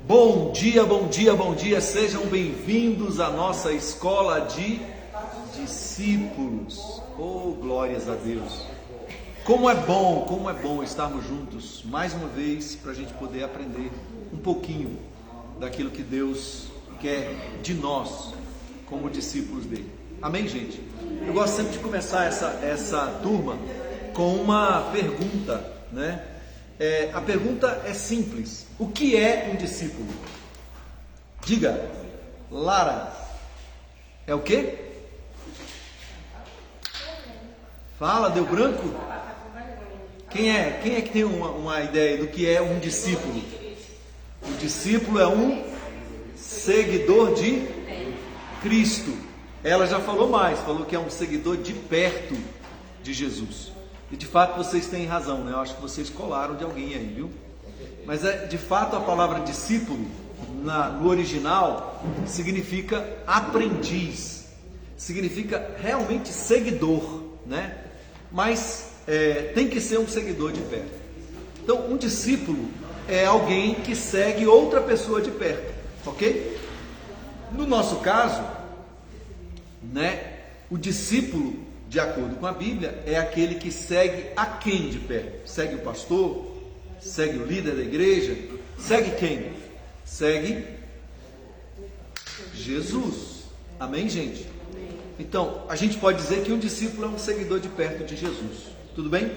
Bom dia, bom dia, bom dia, sejam bem-vindos à nossa escola de discípulos. Oh, glórias a Deus! Como é bom estarmos juntos mais uma vez para a gente poder aprender um pouquinho daquilo que Deus quer de nós como discípulos dele. Amém, gente? Eu gosto sempre de começar essa turma com uma pergunta, né? A pergunta é simples: o que é um discípulo? Diga, Lara. É o quê? Fala, deu branco? Quem é que tem uma ideia do que é um discípulo? O discípulo é um seguidor de Cristo. Ela já falou mais, falou que é um seguidor de perto de Jesus. E de fato vocês têm razão, né? Eu acho que vocês colaram de alguém aí, viu? Mas de fato a palavra discípulo, no original, significa aprendiz, significa realmente seguidor, né? Mas tem que ser um seguidor de perto. Então, um discípulo é alguém que segue outra pessoa de perto, ok? No nosso caso, né? O discípulo, de acordo com a Bíblia, é aquele que segue a quem de perto? Segue o pastor? Segue o líder da igreja? Segue quem? Segue Jesus. Amém, gente? Então, a gente pode dizer que um discípulo é um seguidor de perto de Jesus. Tudo bem?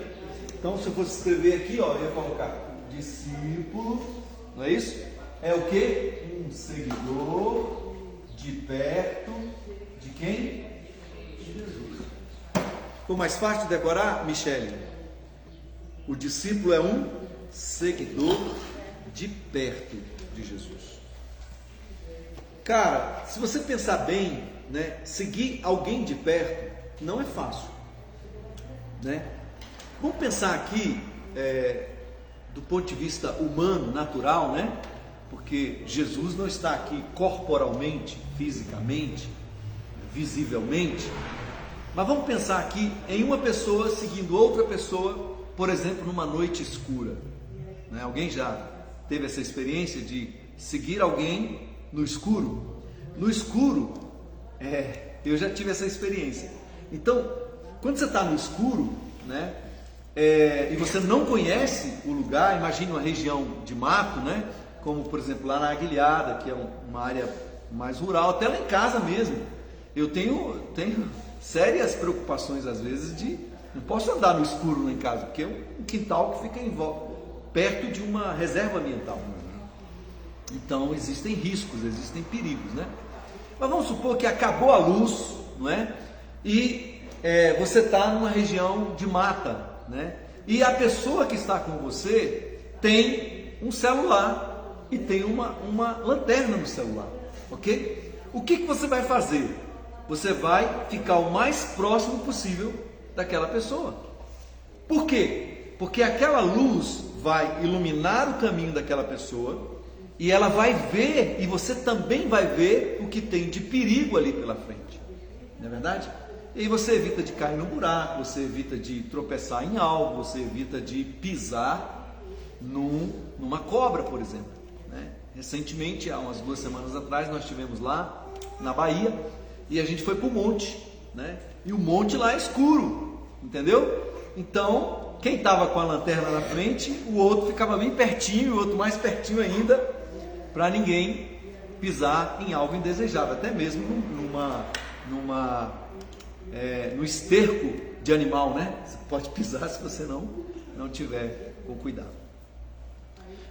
Então, se eu fosse escrever aqui, ó, eu ia colocar discípulo, não é isso? É o quê? Um seguidor de perto de quem? De Jesus. Ficou mais fácil de decorar, Michele? O discípulo é um seguidor de perto de Jesus. Cara, se você pensar bem, né, seguir alguém de perto não é fácil, né? Vamos pensar aqui do ponto de vista humano, natural, né? Porque Jesus não está aqui corporalmente, fisicamente, visivelmente. Mas vamos pensar aqui em uma pessoa seguindo outra pessoa, por exemplo, numa noite escura, né? Alguém já teve essa experiência de seguir alguém no escuro? No escuro, eu já tive essa experiência. Então, quando você está no escuro, né? E você não conhece o lugar, imagine uma região de mato, né? Como por exemplo lá na Aguilhada, que é uma área mais rural, até lá em casa mesmo. Eu tenho sérias preocupações às vezes não posso andar no escuro lá em casa, porque é um quintal que fica perto de uma reserva ambiental. Então existem riscos, existem perigos, né? Mas vamos supor que acabou a luz, não é? E você está numa região de mata, né? E a pessoa que está com você tem um celular e tem uma lanterna no celular, ok? O que você vai fazer? Você vai ficar o mais próximo possível daquela pessoa. Por quê? Porque aquela luz vai iluminar o caminho daquela pessoa e ela vai ver, e você também vai ver o que tem de perigo ali pela frente, não é verdade? E aí você evita de cair no buraco, você evita de tropeçar em algo, você evita de pisar numa cobra, por exemplo, né? Recentemente, há umas 2 semanas atrás, nós estivemos lá na Bahia e a gente foi para o monte, né? E o monte lá é escuro, entendeu? Então, quem estava com a lanterna na frente, o outro ficava bem pertinho, o outro mais pertinho ainda, para ninguém pisar em algo indesejável, até mesmo no esterco de animal, né? Você pode pisar se você não tiver com cuidado.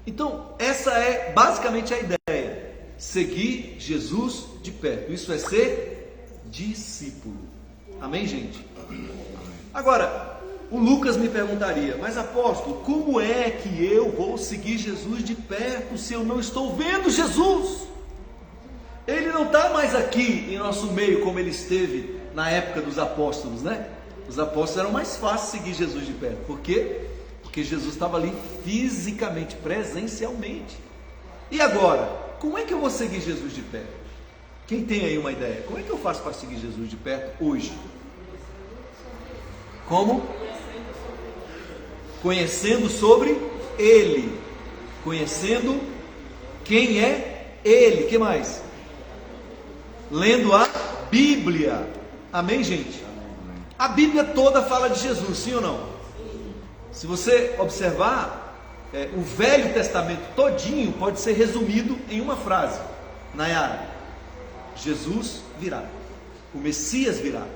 Então, essa é basicamente a ideia: seguir Jesus de perto. Isso é ser discípulo. Amém, gente? Agora, o Lucas me perguntaria: mas apóstolo, como é que eu vou seguir Jesus de perto se eu não estou vendo Jesus? Ele não está mais aqui em nosso meio como ele esteve na época dos apóstolos, né? Os apóstolos eram mais fácil seguir Jesus de perto. Por quê? Porque Jesus estava ali fisicamente, presencialmente. E agora, como é que eu vou seguir Jesus de perto? Quem tem aí uma ideia? Como é que eu faço para seguir Jesus de perto hoje? Como? Conhecendo sobre Ele. Conhecendo quem é Ele. Que mais? Lendo a Bíblia. Amém, gente? A Bíblia toda fala de Jesus, sim ou não? Se você observar, o Velho Testamento todinho pode ser resumido em uma frase. Nayara: Jesus virá, o Messias virá.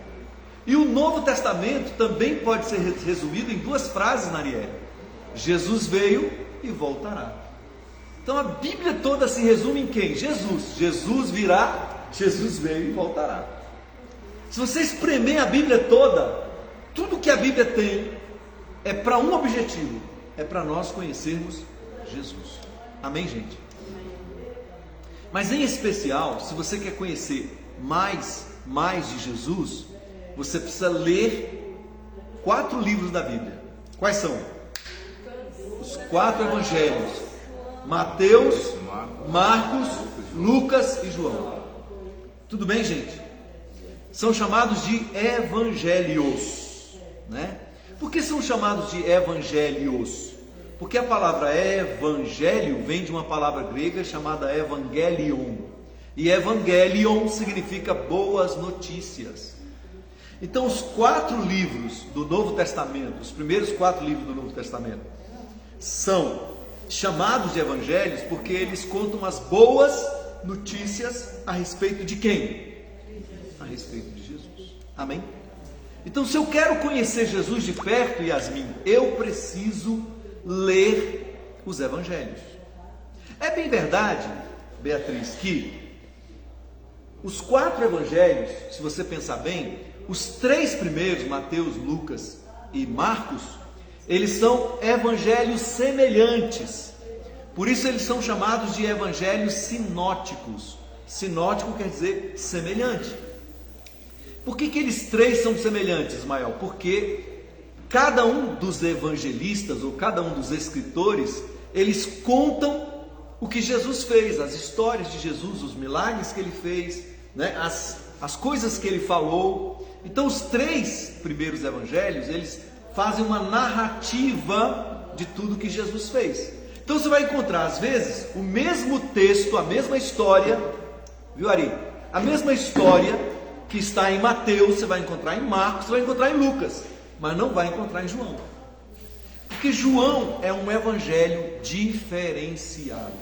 E o Novo Testamento também pode ser resumido em duas frases, Nariel: Jesus veio e voltará. Então a Bíblia toda se resume em quem? Jesus. Jesus virá, Jesus veio e voltará. Se você espremer a Bíblia toda, tudo que a Bíblia tem é para um objetivo: é para nós conhecermos Jesus. Amém, gente? Mas em especial, se você quer conhecer mais de Jesus, você precisa ler 4 livros da Bíblia. Quais são? Os 4 evangelhos: Mateus, Marcos, Lucas e João. Tudo bem, gente? São chamados de evangelhos, né? Por que são chamados de evangelhos? Porque a palavra evangelho vem de uma palavra grega chamada evangelion. E evangelion significa boas notícias. Então os 4 livros do Novo Testamento, os primeiros 4 livros do Novo Testamento, são chamados de evangelhos porque eles contam as boas notícias a respeito de quem? A respeito de Jesus. Amém? Então, se eu quero conhecer Jesus de perto, Yasmin, eu preciso ler os evangelhos. É bem verdade, Beatriz, que os 4 evangelhos, se você pensar bem, os 3 primeiros, Mateus, Lucas e Marcos, eles são evangelhos semelhantes. Por isso eles são chamados de evangelhos sinóticos. Sinótico quer dizer semelhante. Por que eles 3 são semelhantes, Ismael? Porque cada um dos evangelistas ou cada um dos escritores, eles contam o que Jesus fez, as histórias de Jesus, os milagres que ele fez, né? as coisas que ele falou. Então os 3 primeiros evangelhos, eles fazem uma narrativa de tudo que Jesus fez. Então você vai encontrar às vezes o mesmo texto, a mesma história, viu, Ari? A mesma história que está em Mateus, você vai encontrar em Marcos, você vai encontrar em Lucas, mas não vai encontrar em João. Porque João é um evangelho diferenciado.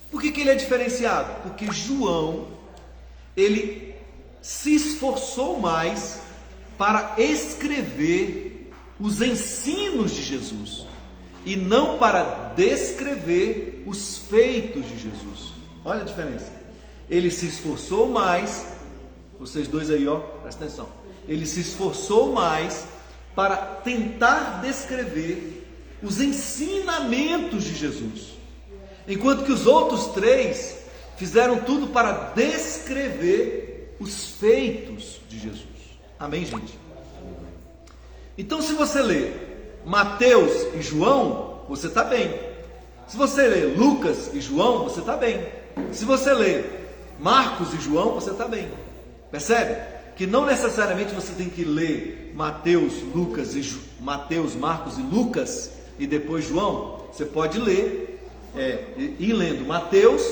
Por que ele é diferenciado? Porque João, ele se esforçou mais para escrever os ensinos de Jesus e não para descrever os feitos de Jesus. Olha a diferença. Ele se esforçou mais, vocês dois aí, ó, presta atenção. Ele se esforçou mais para tentar descrever os ensinamentos de Jesus, enquanto que os outros 3 fizeram tudo para descrever os feitos de Jesus. Amém, gente? Então, se você lê Mateus e João, você está bem. Se você lê Lucas e João, você está bem. Se você lê Marcos e João, você está bem. Percebe? Que não necessariamente você tem que ler Mateus, Marcos e Lucas e depois João. Você pode ler, ir lendo Mateus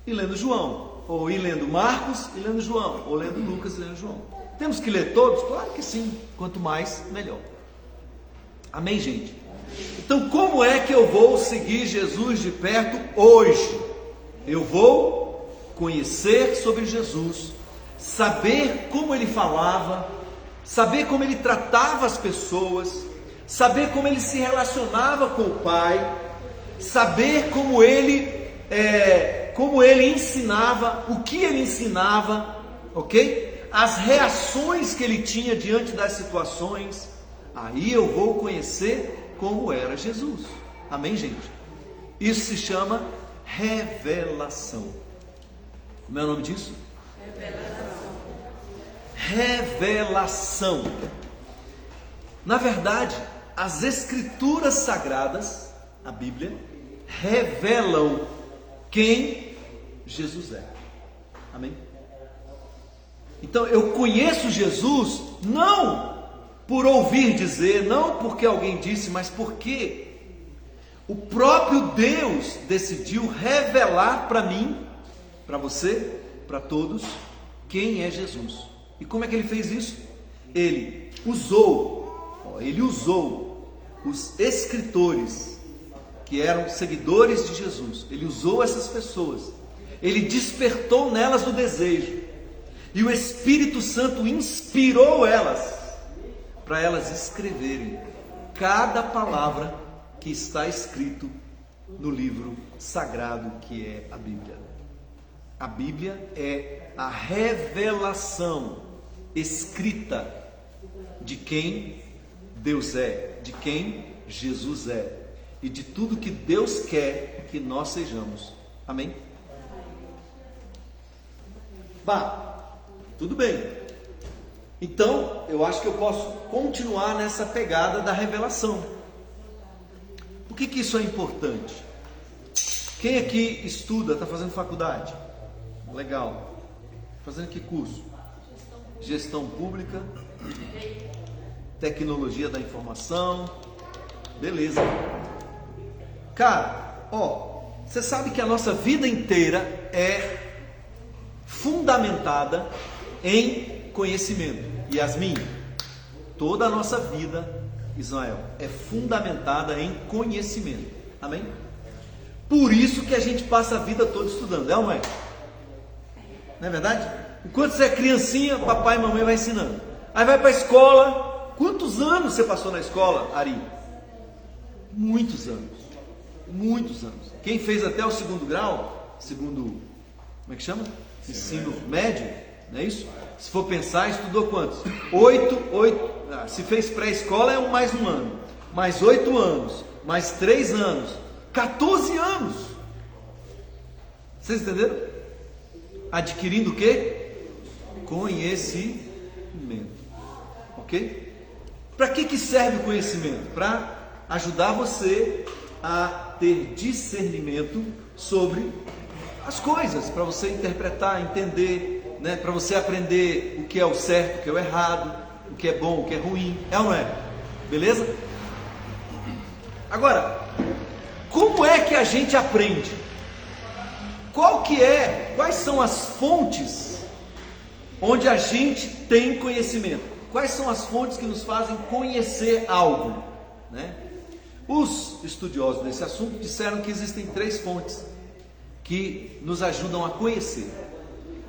e lendo João, ou ir lendo Marcos e lendo João, ou lendo Lucas e lendo João. Temos que ler todos? Claro que sim. Quanto mais, melhor. Amém, gente? Então, como é que eu vou seguir Jesus de perto hoje? Eu vou conhecer sobre Jesus, saber como ele falava, saber como ele tratava as pessoas, saber como ele se relacionava com o Pai, saber como ele ensinava, o que ele ensinava, ok? As reações que ele tinha diante das situações. Aí eu vou conhecer como era Jesus. Amém, gente? Isso se chama revelação. Como é o nome disso? Revelação. Na verdade, as escrituras sagradas, a Bíblia, revelam quem Jesus é. Amém? Então eu conheço Jesus não por ouvir dizer, não porque alguém disse, mas porque O próprio Deus decidiu revelar para mim, para você, para todos, quem é Jesus. E como é que ele fez isso? Ele usou os escritores que eram seguidores de Jesus. Ele usou essas pessoas. Ele despertou nelas o desejo. E o Espírito Santo inspirou elas para elas escreverem cada palavra que está escrito no livro sagrado que é a Bíblia. A Bíblia é a revelação escrita de quem Deus é, de quem Jesus é e de tudo que Deus quer que nós sejamos. Amém? Tudo bem. Então, eu acho que eu posso continuar nessa pegada da revelação. Por que isso é importante? Quem aqui estuda, está fazendo faculdade? Legal. Fazendo que curso? Gestão pública, tecnologia da informação. Beleza. Cara, você sabe que a nossa vida inteira é fundamentada em conhecimento. Yasmin, toda a nossa vida, Israel, é fundamentada em conhecimento. Amém? Por isso que a gente passa a vida toda estudando, é ou não é? Não é verdade? Enquanto você é criancinha, papai e mamãe vai ensinando. Aí vai para a escola. Quantos anos você passou na escola, Ari? Muitos anos. Muitos anos. Quem fez até o segundo grau, como é que chama? Ensino médio, não é isso? Se for pensar, estudou quantos? 8, se fez pré-escola é mais um ano, mais 8 anos, mais 3 anos, 14 anos. Vocês entenderam? Adquirindo o quê? Conhecimento. Ok? Para que serve o conhecimento? Para ajudar você a ter discernimento sobre as coisas, para você interpretar, entender, né? Para você aprender o que é o certo, o que é o errado, o que é bom, o que é ruim, é ou não é? Beleza? Agora, como é que a gente aprende? Quais são as fontes onde a gente tem conhecimento? Quais são as fontes que nos fazem conhecer algo, né? Os estudiosos desse assunto disseram que existem 3 fontes que nos ajudam a conhecer.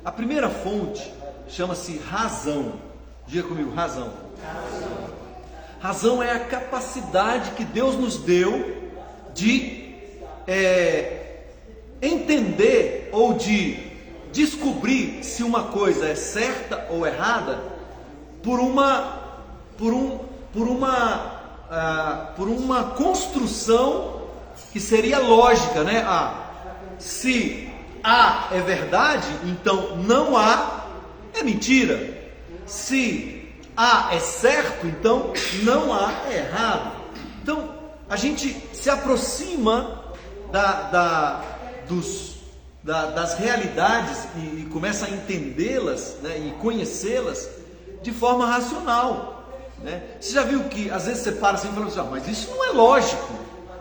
A primeira fonte chama-se razão. Diga comigo, razão. Razão é a capacidade que Deus nos deu de entender ou de descobrir se uma coisa é certa ou errada por uma construção que seria lógica, né? Se A é verdade, então não A é mentira. Se A é certo, então não A é errado. Então a gente se aproxima das realidades e começa a entendê-las, né, e conhecê-las de forma racional, né? Você já viu que às vezes você para assim e fala assim, mas isso não é lógico,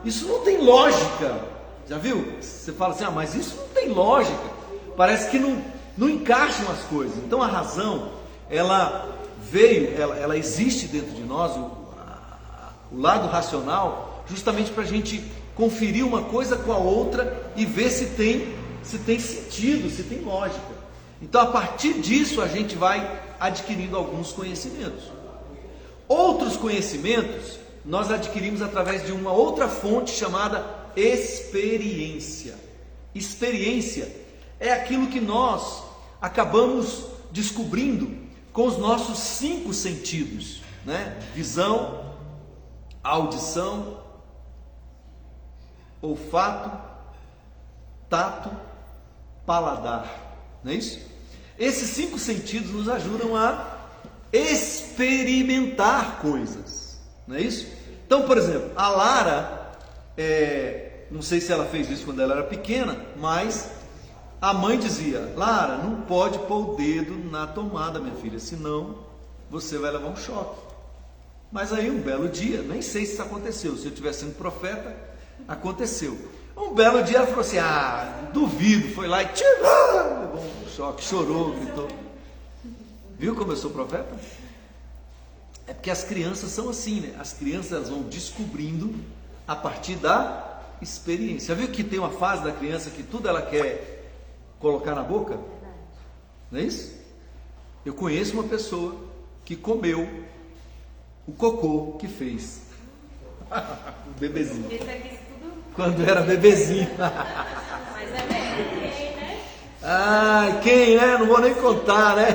isso não tem lógica. Já viu? Você fala assim, mas isso não tem lógica, parece que não encaixam as coisas. Então a razão, ela existe dentro de nós, o lado racional, justamente para a gente conferir uma coisa com a outra e ver se tem sentido, se tem lógica. Então a partir disso a gente vai adquirindo alguns conhecimentos. Outros conhecimentos nós adquirimos através de uma outra fonte chamada experiência. Experiência é aquilo que nós acabamos descobrindo com os nossos 5 sentidos, né? Visão, audição, olfato, tato, paladar, não é isso? Esses 5 sentidos nos ajudam a experimentar coisas, não é isso? Então, por exemplo, a Lara, não sei se ela fez isso quando ela era pequena, mas a mãe dizia, Lara, não pode pôr o dedo na tomada, minha filha, senão você vai levar um choque. Mas aí um belo dia, nem sei se isso aconteceu, se eu estiver sendo profeta, Aconteceu. Um belo dia ela falou assim, duvido, foi lá e tirou, levou um choque, chorou, gritou. Viu como eu sou profeta? É porque as crianças são assim, né? As crianças vão descobrindo a partir da experiência. Viu que tem uma fase da criança que tudo ela quer colocar na boca? Não é isso? Eu conheço uma pessoa que comeu o cocô que fez. O bebezinho. Quando era bebezinho. Mas é mesmo, quem, né? Ai, quem, né? Não vou nem contar, né?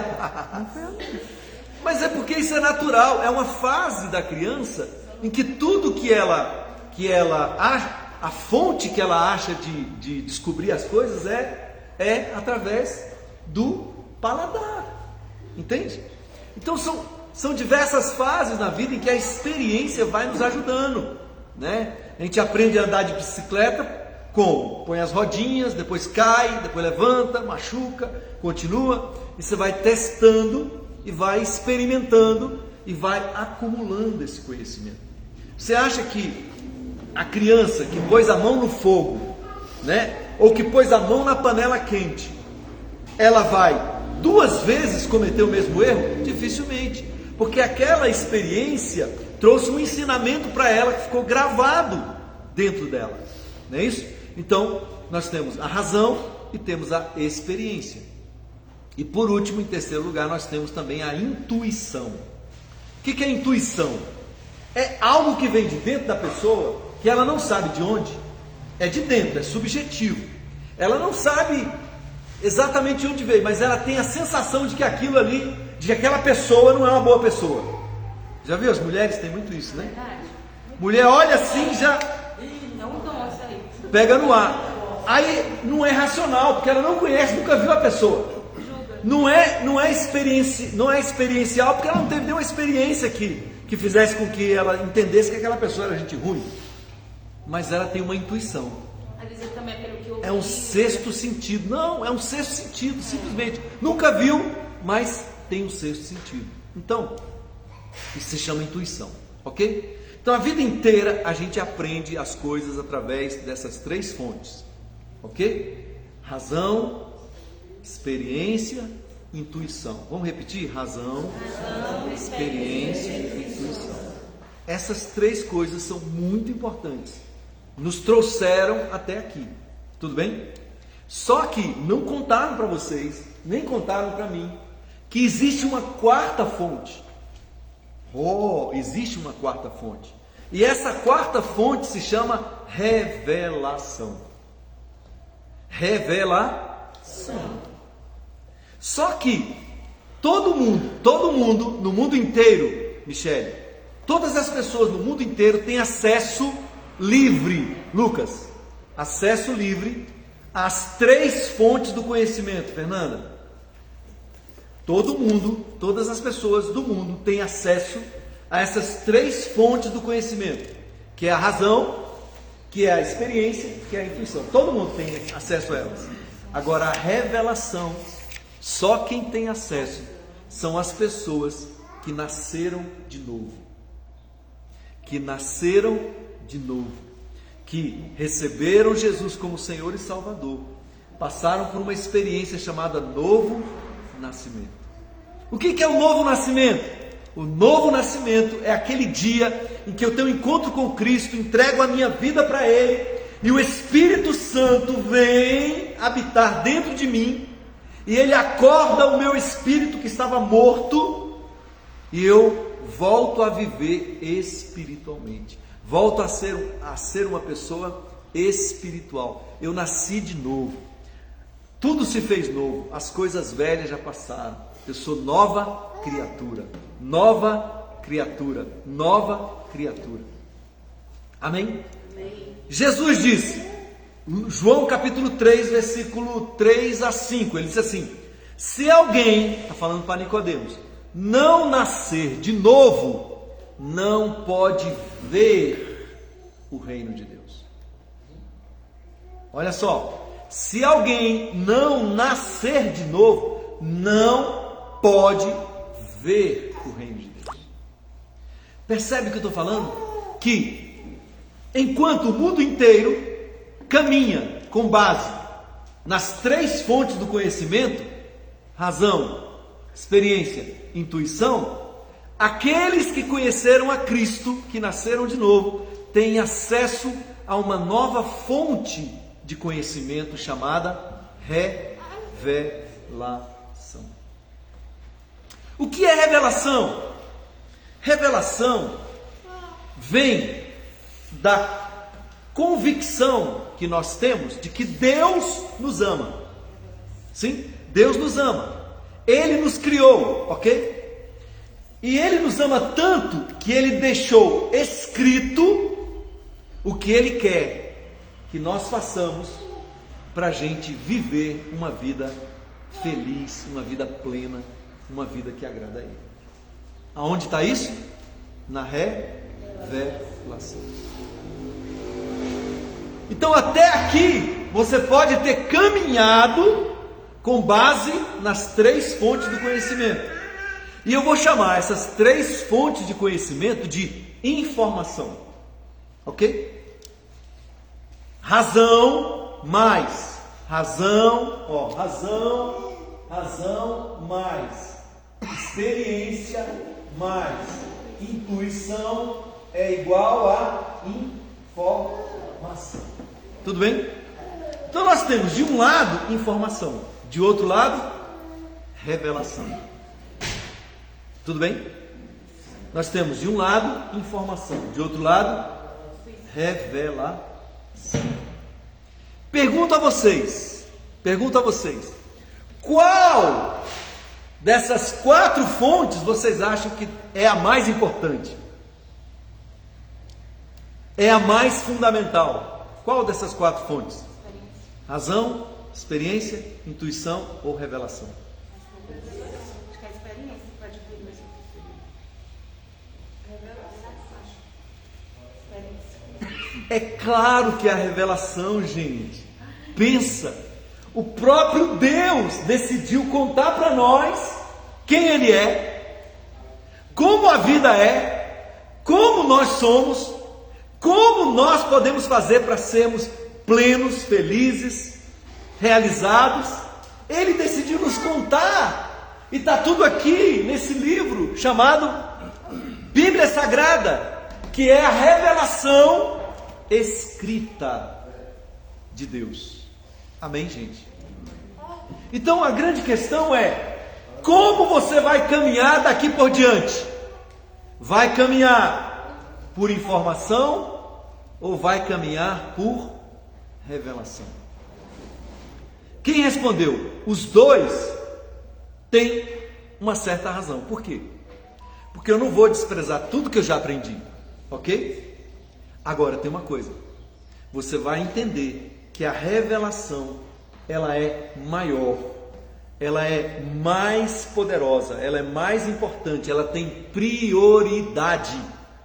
Mas é porque isso é natural, é uma fase da criança em que tudo que ela acha, a fonte que ela acha de descobrir as coisas é através do paladar, entende? Então são diversas fases na vida em que a experiência vai nos ajudando, né? A gente aprende a andar de bicicleta, como? Põe as rodinhas, depois cai, depois levanta, machuca, continua, e você vai testando e vai experimentando e vai acumulando esse conhecimento. Você acha que a criança que pôs a mão no fogo, né, ou que pôs a mão na panela quente, ela vai 2 vezes cometer o mesmo erro? Dificilmente, porque aquela experiência trouxe um ensinamento para ela que ficou gravado dentro dela, não é isso? Então, nós temos a razão e temos a experiência. E por último, em terceiro lugar, nós temos também a intuição. O que é intuição? É algo que vem de dentro da pessoa, que ela não sabe de onde, é de dentro, é subjetivo. Ela não sabe exatamente de onde veio, mas ela tem a sensação de que aquilo ali, de que aquela pessoa não é uma boa pessoa. Já viu? As mulheres têm muito isso, né? Mulher olha assim, já pega no ar. Aí não é racional, porque ela não conhece, nunca viu a pessoa. Não é experiencial, porque ela não teve nenhuma experiência que fizesse com que ela entendesse que aquela pessoa era gente ruim. Mas ela tem uma intuição. Às vezes também é pelo que eu é um sexto sentido. Não, é um sexto sentido, simplesmente. Nunca viu, mas tem um sexto sentido. Então, isso se chama intuição, ok? Então a vida inteira a gente aprende as coisas através dessas 3 fontes, ok? Razão, experiência, intuição. Vamos repetir? Razão, experiência e intuição. Essas 3 coisas são muito importantes. Nos trouxeram até aqui. Tudo bem? Só que não contaram para vocês, nem contaram para mim, que existe uma 4ª fonte. Existe uma 4ª fonte. E essa 4ª fonte se chama revelação. Revelação. Só que todo mundo no mundo inteiro, Michele, todas as pessoas no mundo inteiro têm acesso livre, Lucas, acesso livre às 3 fontes do conhecimento, Fernanda. Todo mundo, todas as pessoas do mundo têm acesso a essas 3 fontes do conhecimento, que é a razão, que é a experiência, que é a intuição. Todo mundo tem acesso a elas. Agora, a revelação, só quem tem acesso são as pessoas que nasceram de novo. Que nasceram de novo. Que receberam Jesus como Senhor e Salvador. Passaram por uma experiência chamada novo nascimento. O que é o novo nascimento? O novo nascimento é aquele dia em que eu tenho um encontro com Cristo, entrego a minha vida para Ele, e o Espírito Santo vem habitar dentro de mim, e Ele acorda o meu espírito que estava morto, e eu volto a viver espiritualmente, volto a ser uma pessoa espiritual. Eu nasci de novo, tudo se fez novo, as coisas velhas já passaram. Eu sou nova criatura, nova criatura, nova criatura. Amém? Amém. Jesus disse, João capítulo 3, versículo 3 a 5, ele disse assim: se alguém, está falando para Nicodemos, não nascer de novo, não pode ver o reino de Deus. Olha só, se alguém não nascer de novo, não pode ver o reino de Deus. Percebe o que eu estou falando? Que Enquanto o mundo inteiro caminha com base nas 3 fontes do conhecimento, razão, experiência, intuição, aqueles que conheceram a Cristo, que nasceram de novo, têm acesso a uma nova fonte de conhecimento chamada revelação. O que é revelação? Revelação vem da convicção que nós temos de que Deus nos ama. Sim, Deus nos ama. Ele nos criou, ok? E Ele nos ama tanto que Ele deixou escrito o que Ele quer que nós façamos para a gente viver uma vida feliz, uma vida plena, uma vida que agrada a Ele. Aonde está isso? Na revelação. Então até aqui você pode ter caminhado com base nas 3 fontes do conhecimento. E eu vou chamar essas 3 fontes de conhecimento de informação. Ok? Razão mais. Razão mais. Experiência mais. Intuição é igual a informação. Tudo bem? Então nós temos de um lado informação, de outro lado revelação. Tudo bem? Nós temos de um lado informação, de outro lado revelação. Pergunto a vocês, qual dessas 4 fontes vocês acham que é a mais importante? É a mais fundamental? Qual dessas 4 fontes? Razão, experiência, intuição ou revelação? Acho que a experiência pode vir mesmo. É claro que é a revelação, gente. Pensa, o próprio Deus decidiu contar para nós quem Ele é, como a vida é, como nós somos, como nós podemos fazer para sermos plenos, felizes, realizados. Ele decidiu nos contar, e está tudo aqui nesse livro chamado Bíblia Sagrada, que é a revelação escrita de Deus. Amém, gente? Então a grande questão é: como você vai caminhar daqui por diante? Vai caminhar por informação ou vai caminhar por revelação? Quem respondeu? Os dois têm uma certa razão. Por quê? Porque eu não vou desprezar tudo que eu já aprendi, ok? Agora tem uma coisa: você vai entender que a revelação, ela é maior, ela é mais poderosa, ela é mais importante, ela tem prioridade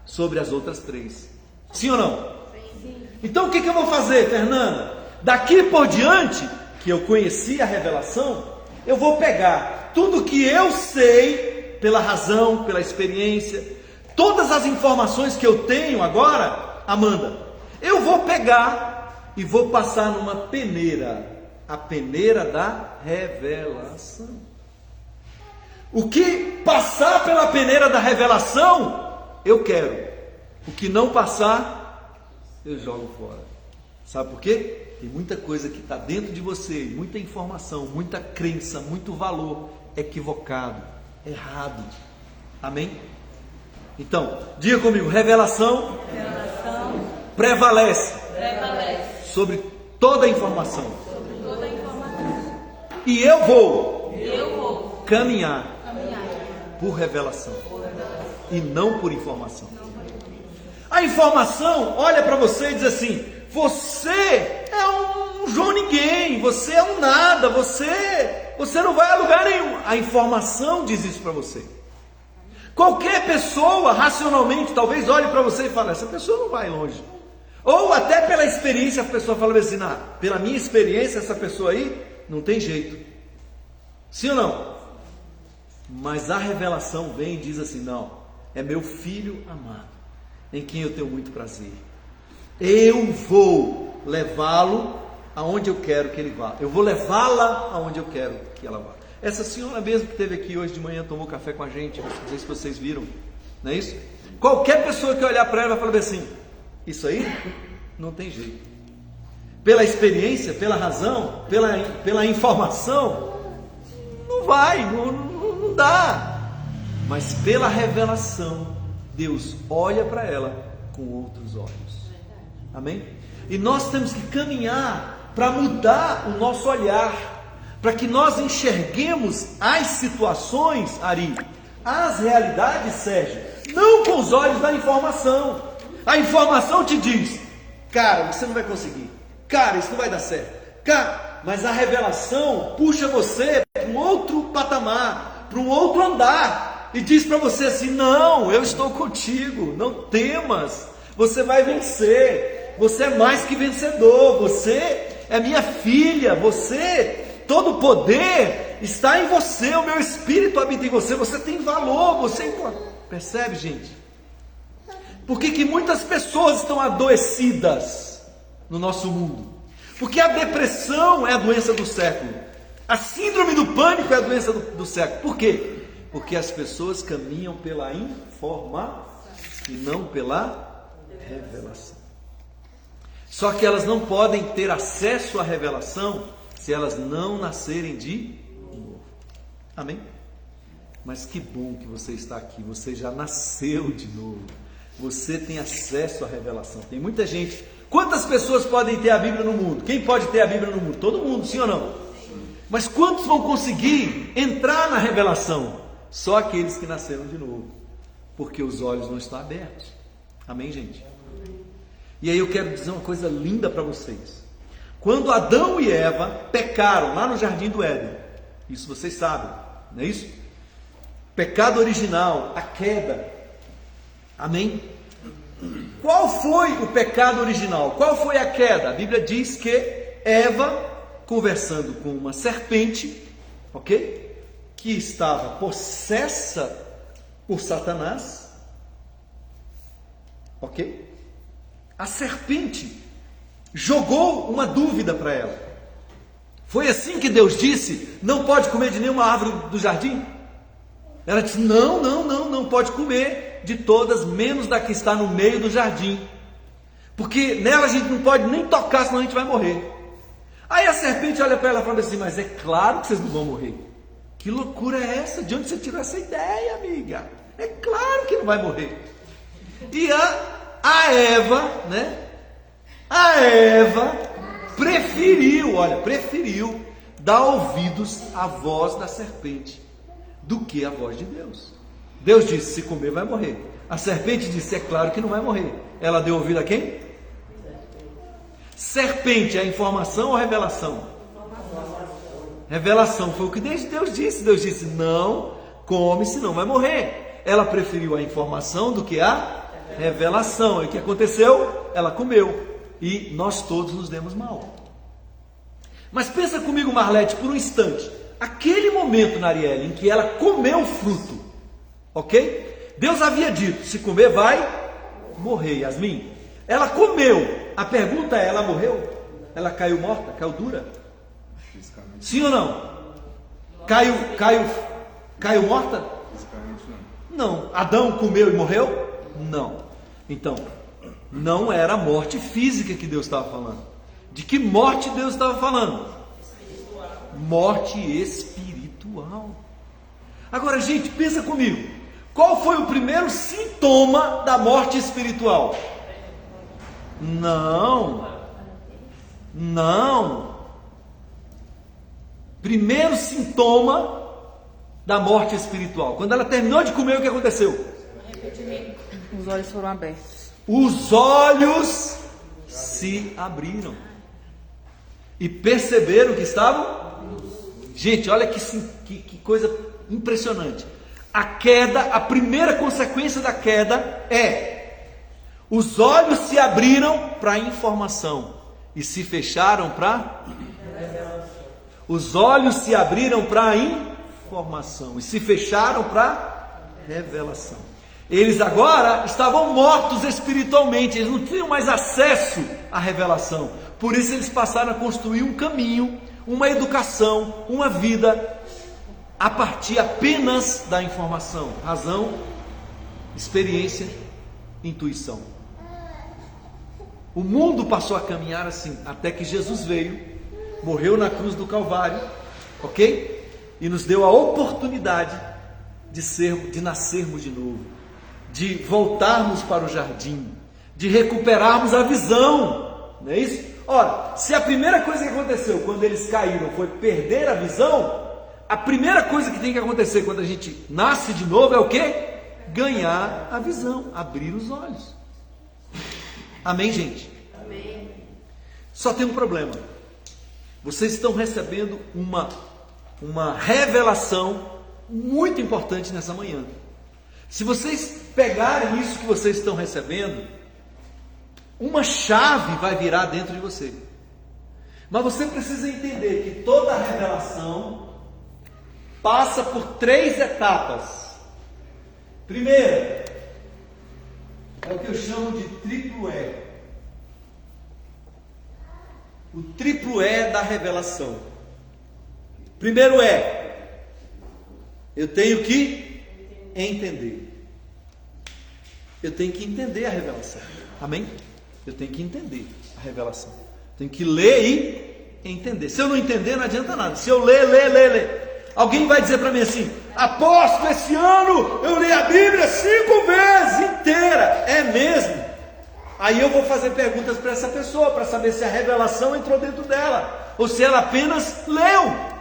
sobre as outras 3. Sim ou não? Sim. Então o que eu vou fazer, Fernanda? Daqui por diante, que eu conheci a revelação, eu vou pegar tudo que eu sei pela razão, pela experiência, todas as informações que eu tenho agora, Amanda, eu vou pegar e vou passar numa peneira, a peneira da revelação. O que passar pela peneira da revelação, eu quero. O que não passar, eu jogo fora. Sabe por quê? Tem muita coisa que está dentro de você, muita informação, muita crença, muito valor equivocado, errado. Amém? Então, diga comigo: revelação prevalece sobre toda a informação. E eu vou caminhar por revelação e não por informação. A informação olha para você e diz assim: você é um João Ninguém, você é um nada, você não vai a lugar nenhum. A informação diz isso para você. Qualquer pessoa, racionalmente, talvez olhe para você e fale: essa pessoa não vai longe. Ou até pela experiência, a pessoa fala assim: pela minha experiência, essa pessoa aí não tem jeito. Sim ou não? Mas a revelação vem e diz assim: não, é meu filho amado, em quem eu tenho muito prazer. Eu vou levá-lo aonde eu quero que ele vá. Eu vou levá-la aonde eu quero que ela vá. Essa senhora mesmo que esteve aqui hoje de manhã, tomou café com a gente, não sei se vocês viram, não é isso? Qualquer pessoa que olhar para ela vai falar assim, isso aí não tem jeito. Pela experiência, pela razão, pela informação, não vai, não dá. Mas pela revelação, Deus olha para ela com outros olhos. Amém? E nós temos que caminhar para mudar o nosso olhar, para que nós enxerguemos as situações, Ari, as realidades, Sérgio, não com os olhos da informação. A informação te diz, cara, você não vai conseguir, cara, isso não vai dar certo, cara, mas a revelação puxa você para um outro patamar, para um outro andar, e diz para você assim, não, eu estou contigo, não temas, você vai vencer, você é mais que vencedor, você é minha filha, todo o poder está em você, o meu Espírito habita em você, você tem valor, percebe, gente? Por que muitas pessoas estão adoecidas no nosso mundo? Porque a depressão é a doença do século, a síndrome do pânico é a doença do século. Por quê? Porque as pessoas caminham pela informação e não pela revelação. Só que elas não podem ter acesso à revelação se elas não nascerem de novo. Amém? Mas que bom que você está aqui, você já nasceu de novo, você tem acesso à revelação. Tem muita gente. Quantas pessoas podem ter a Bíblia no mundo? Quem pode ter a Bíblia no mundo? Todo mundo, sim ou não? Mas quantos vão conseguir entrar na revelação? Só aqueles que nasceram de novo, porque os olhos não estão abertos. Amém, gente? E aí eu quero dizer uma coisa linda para vocês. Quando Adão e Eva pecaram lá no Jardim do Éden, isso vocês sabem, não é isso? Pecado original, a queda. Amém? Qual foi o pecado original? Qual foi a queda? A Bíblia diz que Eva, conversando com uma serpente, ok? Que estava possessa por Satanás, ok? A serpente jogou uma dúvida para ela. Foi assim que Deus disse, não pode comer de nenhuma árvore do jardim? Ela disse, não pode comer de todas, menos da que está no meio do jardim, porque nela a gente não pode nem tocar, senão a gente vai morrer. Aí a serpente olha para ela e fala assim, mas é claro que vocês não vão morrer. Que loucura é essa? De onde você tirou essa ideia, amiga? É claro que não vai morrer. E a Eva, né? A Eva preferiu dar ouvidos à voz da serpente do que à voz de Deus. Deus disse, se comer vai morrer. A serpente disse, é claro que não vai morrer. Ela deu ouvido a quem? Serpente, é informação ou revelação? Revelação, foi o que Deus disse. Deus disse, não come, senão vai morrer. Ela preferiu a informação do que a revelação. E o que aconteceu? Ela comeu. E nós todos nos demos mal. Mas pensa comigo, Marlete, por um instante. Aquele momento, Narielle, em que ela comeu o fruto, ok? Deus havia dito, se comer vai morrer. Yasmin, ela comeu. A pergunta é, ela morreu? Ela caiu morta? Caiu dura? Sim ou não? Caiu morta? Não. Adão comeu e morreu? Não. Então, não era a morte física que Deus estava falando. De que morte Deus estava falando? Morte espiritual. Agora, gente, pensa comigo. Qual foi o primeiro sintoma da morte espiritual? Não. Primeiro sintoma da morte espiritual. Quando ela terminou de comer, o que aconteceu? Os olhos foram abertos. Os olhos se abriram e perceberam que estavam. Gente, olha que coisa impressionante. A queda, a primeira consequência da queda é: os olhos se abriram para a informação e se fecharam para. Os olhos se abriram para a informação e se fecharam para revelação. Eles agora estavam mortos espiritualmente, eles não tinham mais acesso à revelação. Por isso eles passaram a construir um caminho, uma educação, uma vida a partir apenas da informação, razão, experiência, intuição. O mundo passou a caminhar assim, até que Jesus veio, morreu na cruz do Calvário, ok? E nos deu a oportunidade de nascermos de novo, de voltarmos para o jardim, de recuperarmos a visão, não é isso? Ora, se a primeira coisa que aconteceu quando eles caíram foi perder a visão, a primeira coisa que tem que acontecer quando a gente nasce de novo é o quê? Ganhar a visão, abrir os olhos. Amém, gente? Amém. Só tem um problema. Vocês estão recebendo uma revelação muito importante nessa manhã. Se vocês pegarem isso que vocês estão recebendo, uma chave vai virar dentro de você. Mas você precisa entender que toda revelação passa por 3 etapas. Primeiro, é o que eu chamo de triplo E. O triplo E da revelação. Primeiro eu tenho que entender. Eu tenho que entender a revelação. Amém? Eu tenho que entender a revelação. Tenho que ler e entender. Se eu não entender, não adianta nada. Se eu ler. Alguém vai dizer para mim assim: apóstolo, esse ano eu li a Bíblia 5 vezes inteira. É mesmo? Aí eu vou fazer perguntas para essa pessoa, para saber se a revelação entrou dentro dela, ou se ela apenas leu.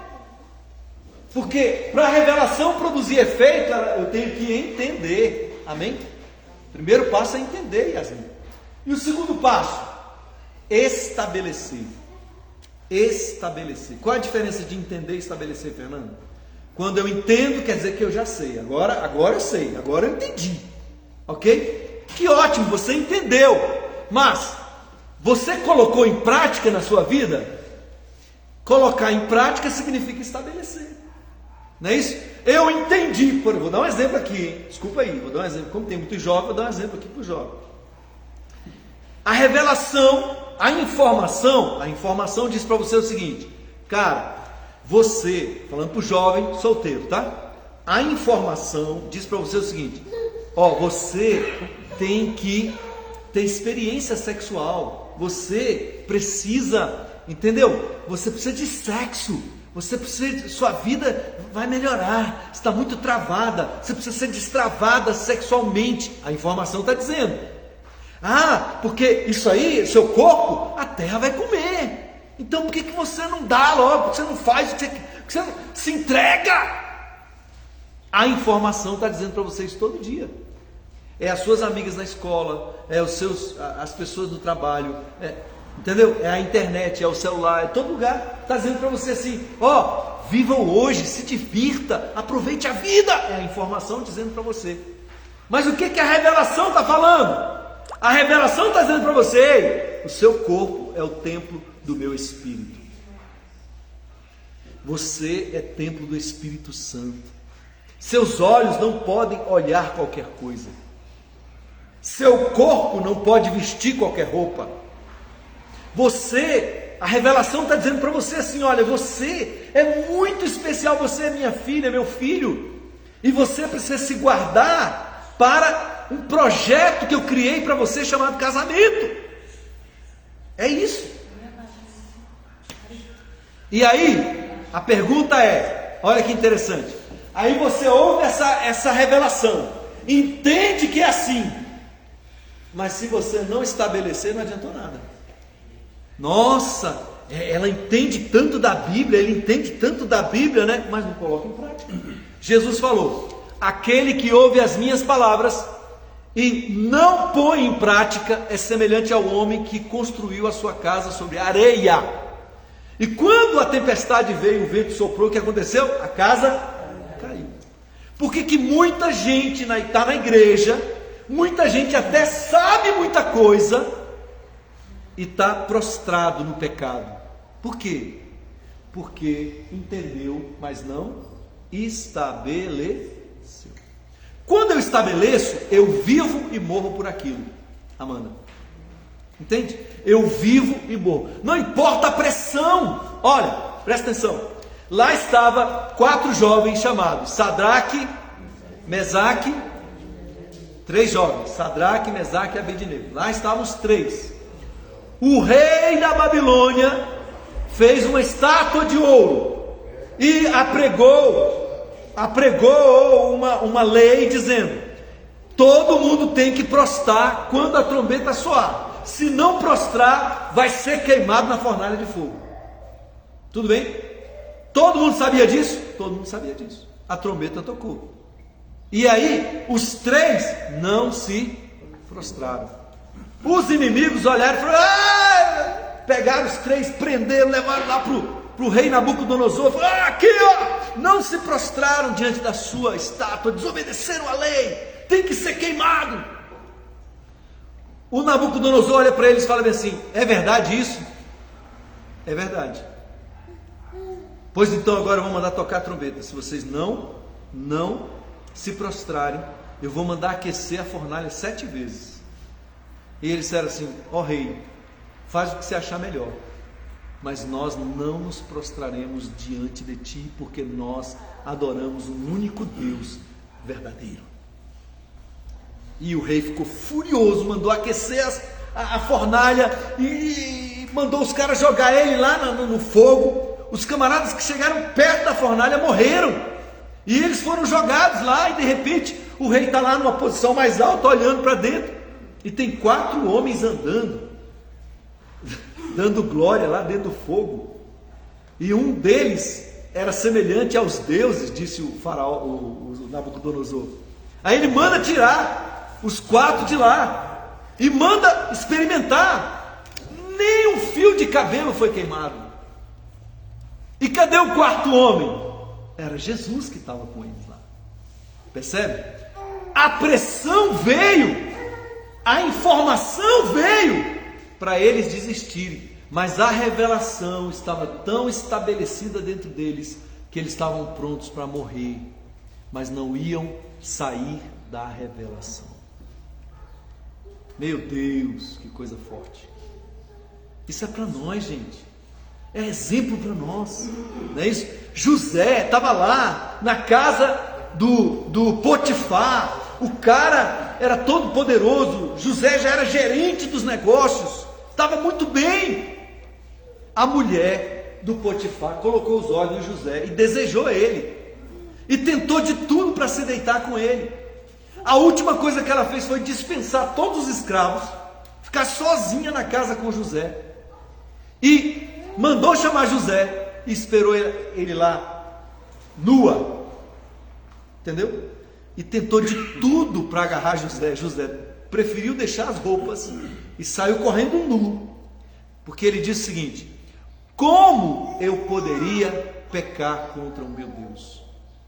Porque para a revelação produzir efeito, eu tenho que entender. Amém? O primeiro passo é entender, Yasmin. E o segundo passo? Estabelecer. Estabelecer. Qual a diferença de entender e estabelecer, Fernando? Quando eu entendo, quer dizer que eu já sei. Agora eu sei, agora eu entendi. Ok? Que ótimo, você entendeu. Mas, você colocou em prática na sua vida? Colocar em prática significa estabelecer. Não é isso? Eu entendi. Vou dar um exemplo aqui, hein? Desculpa aí, vou dar um exemplo. Como tem muito jovem, vou dar um exemplo aqui para o jovem. A revelação, a informação diz para você o seguinte: cara, você, falando para o jovem solteiro, tá? A informação diz para você o seguinte: você tem que ter experiência sexual, você precisa, entendeu? Você precisa de sexo, você precisa, sua vida vai melhorar, está muito travada, você precisa ser destravada sexualmente. A informação está dizendo. Porque isso aí, seu corpo, a terra vai comer. Então por que você não dá logo? Por que você não faz? Por que você não se entrega? A informação está dizendo para vocês todo dia. É as suas amigas na escola, as pessoas do trabalho, entendeu? É a internet, é o celular, é todo lugar. Está dizendo para você assim: vivam hoje, se divirta, aproveite a vida. É a informação dizendo para você. Mas o que a revelação está falando? A revelação está dizendo para você: o seu corpo é o templo do meu Espírito. Você é templo do Espírito Santo. Seus olhos não podem olhar qualquer coisa. Seu corpo não pode vestir qualquer roupa. A revelação está dizendo para você assim: olha, você é muito especial, você é minha filha, meu filho, e você precisa se guardar para um projeto que eu criei para você chamado casamento. É isso. E aí, a pergunta é, olha que interessante, aí você ouve essa revelação, entende que é assim, mas se você não estabelecer, não adiantou nada. Nossa, ela entende tanto da Bíblia, ele entende tanto da Bíblia, né? Mas não coloca em prática. Jesus falou: aquele que ouve as minhas palavras e não põe em prática é semelhante ao homem que construiu a sua casa sobre areia. E quando a tempestade veio, o vento soprou, o que aconteceu? A casa caiu. Por que muita gente está na igreja, muita gente até sabe muita coisa e está prostrado no pecado? Por quê? Porque entendeu, mas não estabeleceu. Quando eu estabeleço, eu vivo e morro por aquilo. Amanda, entende? Eu vivo e morro, não importa a pressão. Olha, presta atenção, lá estava 4 jovens chamados Sadraque, Mesaque, 3 jovens, Sadraque, Mesaque e Abednego. Lá estavam os 3. O rei da Babilônia fez uma estátua de ouro e apregou uma lei dizendo: todo mundo tem que prostrar quando a trombeta soar. Se não prostrar, vai ser queimado na fornalha de fogo. Tudo bem? Todo mundo sabia disso? Todo mundo sabia disso. A trombeta tocou. E aí, os 3 não se prostraram. Os inimigos olharam e falaram: pegaram os 3, prenderam, levaram lá para o rei Nabucodonosor. Falaram: aqui ó, não se prostraram diante da sua estátua, desobedeceram a lei, tem que ser queimado. O Nabucodonosor olha para eles e fala assim: é verdade isso? É verdade. Pois então agora eu vou mandar tocar a trombeta. Se vocês não se prostrarem, eu vou mandar aquecer a fornalha 7 vezes. E eles disseram assim: ó rei, faz o que você achar melhor, mas nós não nos prostraremos diante de ti, porque nós adoramos um único Deus verdadeiro. E o rei ficou furioso, mandou aquecer a fornalha e mandou os caras jogar ele lá no fogo. Os camaradas que chegaram perto da fornalha morreram, e eles foram jogados lá. E de repente o rei está lá numa posição mais alta, olhando para dentro, e tem 4 homens andando, dando glória lá dentro do fogo. E um deles era semelhante aos deuses, disse o faraó, o Nabucodonosor. Aí ele manda tirar os 4 de lá e manda experimentar. Nem um fio de cabelo foi queimado. E cadê o 4º homem? Era Jesus que estava com eles lá. Percebe? A pressão veio, a informação veio para eles desistirem, mas a revelação estava tão estabelecida dentro deles que eles estavam prontos para morrer, mas não iam sair da revelação. Meu Deus, que coisa forte. Isso é para nós, gente. É exemplo para nós, não é isso? José estava lá na casa do Potifar. O cara era todo poderoso. José já era gerente dos negócios, estava muito bem. A mulher do Potifar colocou os olhos em José e desejou ele, e tentou de tudo para se deitar com ele. A última coisa que ela fez foi dispensar todos os escravos, ficar sozinha na casa com José, e mandou chamar José e esperou ele lá, nua, entendeu? E tentou de tudo para agarrar José. José preferiu deixar as roupas e saiu correndo nu, porque ele disse o seguinte: como eu poderia pecar contra o meu Deus?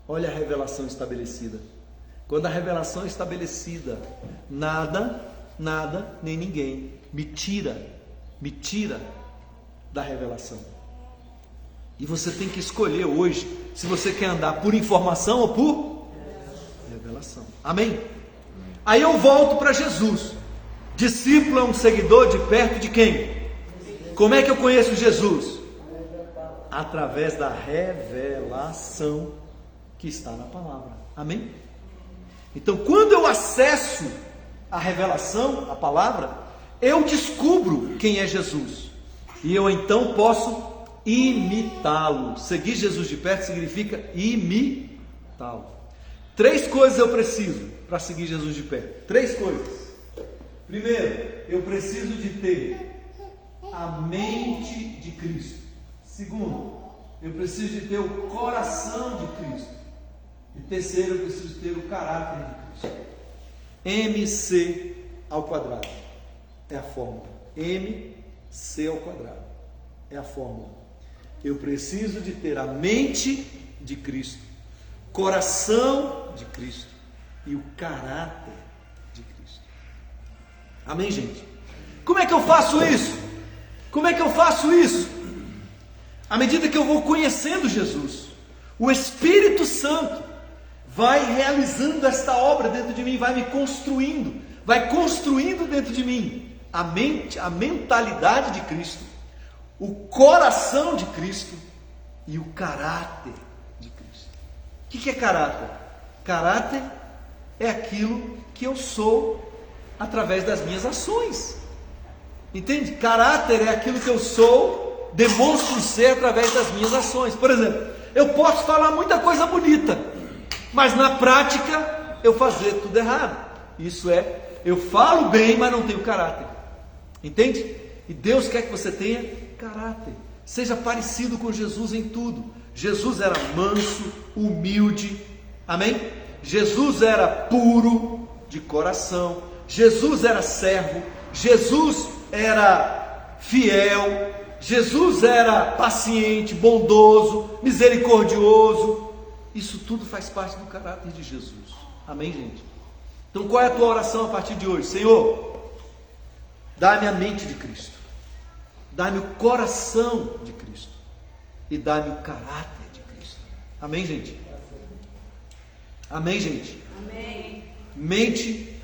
Olha a revelação estabelecida. Quando a revelação é estabelecida, nada nem ninguém me tira da revelação. E você tem que escolher hoje se você quer andar por informação ou por revelação. Amém? Aí eu volto para Jesus. Discípulo é um seguidor de perto de quem? Como é que eu conheço Jesus? Através da revelação que está na palavra. Amém? Então, quando eu acesso a revelação, a palavra, eu descubro quem é Jesus, e eu então posso imitá-lo. Seguir Jesus de perto significa imitá-lo. 3 coisas eu preciso para seguir Jesus de perto. 3 coisas. Primeiro, eu preciso de ter a mente de Cristo. Segundo, eu preciso de ter o coração de Cristo. E terceiro, eu preciso ter o caráter de Cristo. MC ao quadrado é a fórmula. MC ao quadrado é a fórmula. Eu preciso de ter a mente de Cristo, coração de Cristo e o caráter de Cristo. Amém, gente? Como é que eu faço isso? Como é que eu faço isso? À medida que eu vou conhecendo Jesus, o Espírito Santo vai realizando esta obra dentro de mim, vai me construindo, vai construindo dentro de mim a mente, a mentalidade de Cristo, o coração de Cristo e o caráter de Cristo. O que é caráter? Caráter é aquilo que eu sou através das minhas ações. Entende? Caráter é aquilo que eu sou, demonstro ser através das minhas ações. Por exemplo, eu posso falar muita coisa bonita, mas na prática eu fazer tudo errado. Isso é, eu falo bem, mas não tenho caráter. Entende? E Deus quer que você tenha caráter. Seja parecido com Jesus em tudo. Jesus era manso, humilde. Amém? Jesus era puro de coração. Jesus era servo. Jesus era fiel. Jesus era paciente, bondoso, misericordioso. Isso tudo faz parte do caráter de Jesus. Amém, gente? Então qual é a tua oração a partir de hoje? Senhor, dá-me a mente de Cristo, dá-me o coração de Cristo e dá-me o caráter de Cristo. Amém, gente? Amém, gente? Amém. Mente,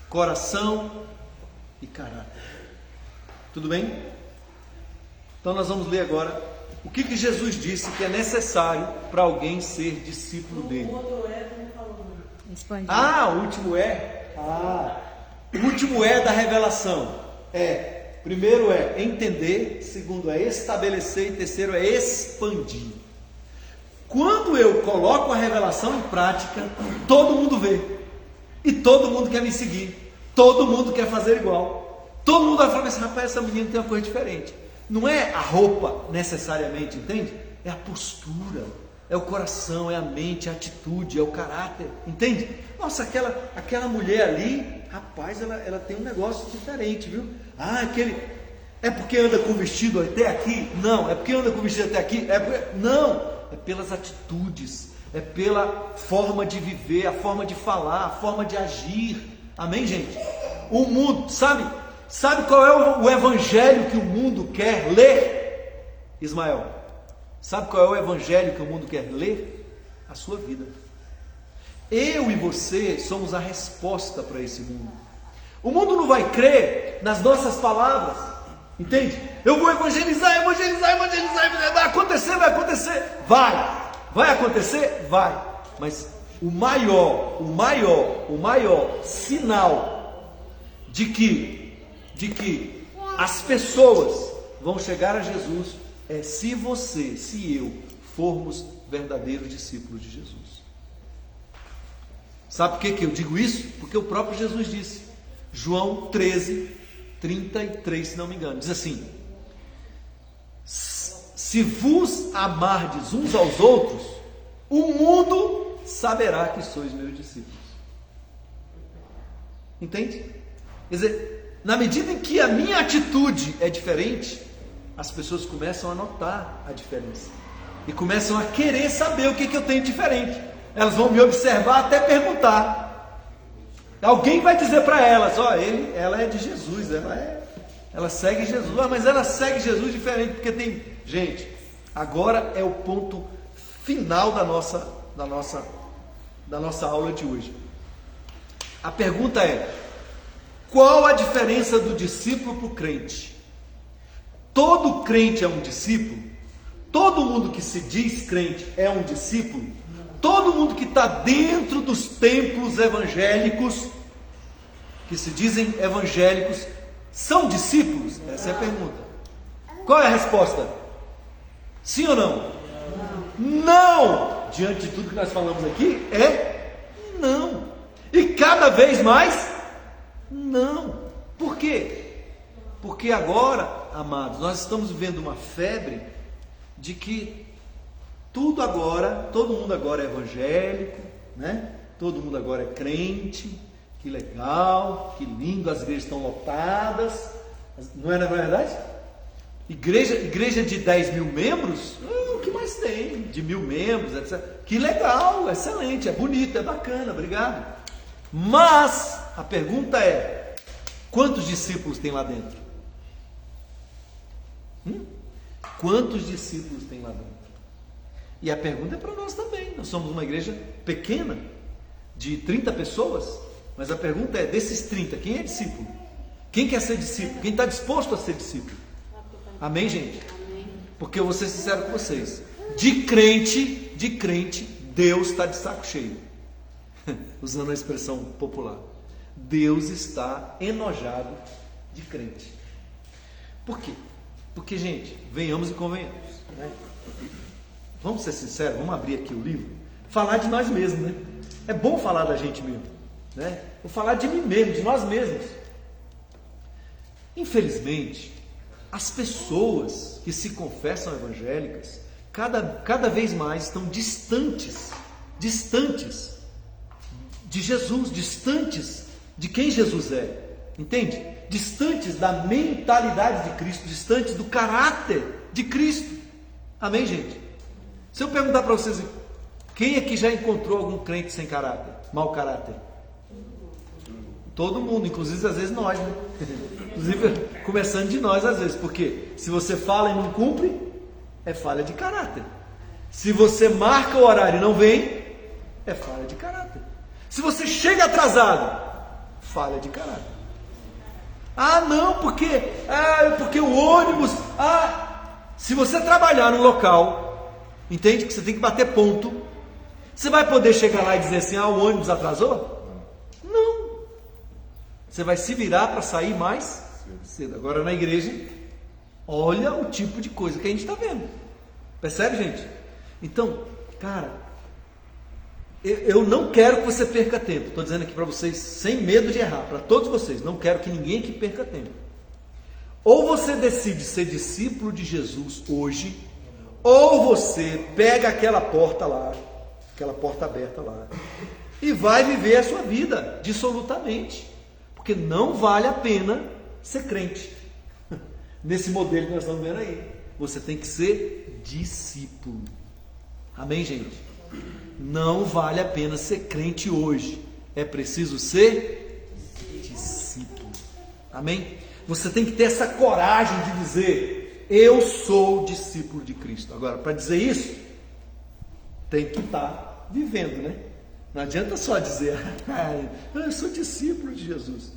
coração e caráter. Tudo bem? Então nós vamos ler agora o que Jesus disse que é necessário para alguém ser discípulo dele. Expandir. O último é. O último é da revelação. Primeiro é entender, segundo é estabelecer e terceiro é expandir. Quando eu coloco a revelação em prática, todo mundo vê. E todo mundo quer me seguir. Todo mundo quer fazer igual. Todo mundo vai falar assim, rapaz, essa menina tem uma coisa diferente. Não é a roupa necessariamente, entende? É a postura, é o coração, é a mente, é a atitude, é o caráter, entende? Nossa, aquela mulher ali, rapaz, ela tem um negócio diferente, viu? É porque anda com vestido até aqui? Não. É porque anda com vestido até aqui? Não. É pelas atitudes, é pela forma de viver, a forma de falar, a forma de agir. Amém, gente? O mundo, sabe qual é o evangelho que o mundo quer ler? Ismael, sabe qual é o evangelho que o mundo quer ler? A sua vida. Eu e você somos a resposta para esse mundo. O mundo não vai crer nas nossas palavras, entende? Eu vou evangelizar, vai acontecer, vai acontecer, vai. Mas o maior sinal de que as pessoas vão chegar a Jesus é se eu formos verdadeiros discípulos de Jesus. Sabe por que eu digo isso? Porque o próprio Jesus disse, João 13:33, se não me engano, diz assim: se vos amardes uns aos outros, o mundo saberá que sois meus discípulos. Entende? Quer dizer, na medida em que a minha atitude é diferente, as pessoas começam a notar a diferença e começam a querer saber o que eu tenho diferente. Elas vão me observar até perguntar. Alguém vai dizer para elas, ela é de Jesus, ela segue Jesus, mas ela segue Jesus diferente, porque tem... Gente, agora é o ponto final da nossa aula de hoje. A pergunta é, qual a diferença do discípulo para o crente? Todo crente é um discípulo? Todo mundo que se diz crente é um discípulo? Todo mundo que está dentro dos templos evangélicos, que se dizem evangélicos, são discípulos? Essa é a pergunta. Qual é a resposta? Sim ou não? Não! Diante de tudo que nós falamos aqui, não. E cada vez mais, não. Por quê? Porque agora, amados, nós estamos vivendo uma febre de que todo mundo agora é evangélico, né? Todo mundo agora é crente. Que legal, que lindo, as igrejas estão lotadas. Não é verdade? Igreja de 10 mil membros, o que mais tem? De 1000 membros, etc. Que legal, excelente, é bonito, é bacana, obrigado. Mas a pergunta é, quantos discípulos tem lá dentro? Quantos discípulos tem lá dentro? E a pergunta é para nós também. Nós somos uma igreja pequena, de 30 pessoas, mas a pergunta é, desses 30, quem é discípulo? Quem quer ser discípulo? Quem está disposto a ser discípulo? Amém, gente? Porque eu vou ser sincero com vocês, de crente, Deus está de saco cheio. Usando a expressão popular, Deus está enojado de crente. Por quê? Porque, gente, venhamos e convenhamos, né? Vamos ser sinceros, vamos abrir aqui o livro, falar de nós mesmos, né? É bom falar da gente mesmo, né? Vou falar de mim mesmo, de nós mesmos. Infelizmente, as pessoas que se confessam evangélicas, cada vez mais estão distantes de Jesus, distantes de quem Jesus é, entende? Distantes da mentalidade de Cristo, distantes do caráter de Cristo. Amém, gente? Se eu perguntar para vocês, quem aqui já encontrou algum crente sem caráter, mau caráter? Todo mundo, inclusive às vezes nós, né? Inclusive começando de nós às vezes, porque se você fala e não cumpre, é falha de caráter. Se você marca o horário e não vem, é falha de caráter. Se você chega atrasado, falha de caráter. Ah, não, porque o ônibus. Se você trabalhar no local, entende que você tem que bater ponto, você vai poder chegar lá e dizer assim: o ônibus atrasou? Não. Você vai se virar para sair mais cedo. Agora na igreja, olha o tipo de coisa que a gente está vendo. Percebe, gente? Então, cara, eu não quero que você perca tempo. Estou dizendo aqui para vocês, sem medo de errar, para todos vocês, não quero que ninguém aqui perca tempo. Ou você decide ser discípulo de Jesus hoje, ou você pega aquela porta lá, aquela porta aberta lá, e vai viver a sua vida dissolutamente, porque não vale a pena ser crente. Nesse modelo que nós estamos vendo aí, você tem que ser discípulo. Amém, gente? Não vale a pena ser crente hoje. É preciso ser discípulo. Amém? Você tem que ter essa coragem de dizer: eu sou discípulo de Cristo. Agora, para dizer isso, tem que estar vivendo, né? Não adianta só dizer: eu sou discípulo de Jesus.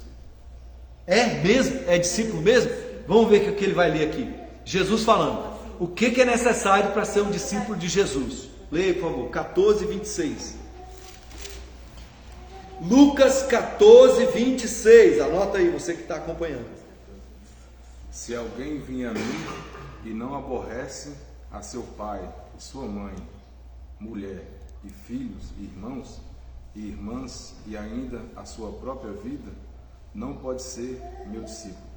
É mesmo? É discípulo mesmo? Vamos ver o que ele vai ler aqui. Jesus falando. O que é necessário para ser um discípulo de Jesus? Leia, por favor, 14, 26. Lucas 14, 26. Anota aí, você que está acompanhando. Se alguém vem a mim e não aborrece a seu pai, sua mãe, mulher e filhos, e irmãos e irmãs, e ainda a sua própria vida, não pode ser meu discípulo.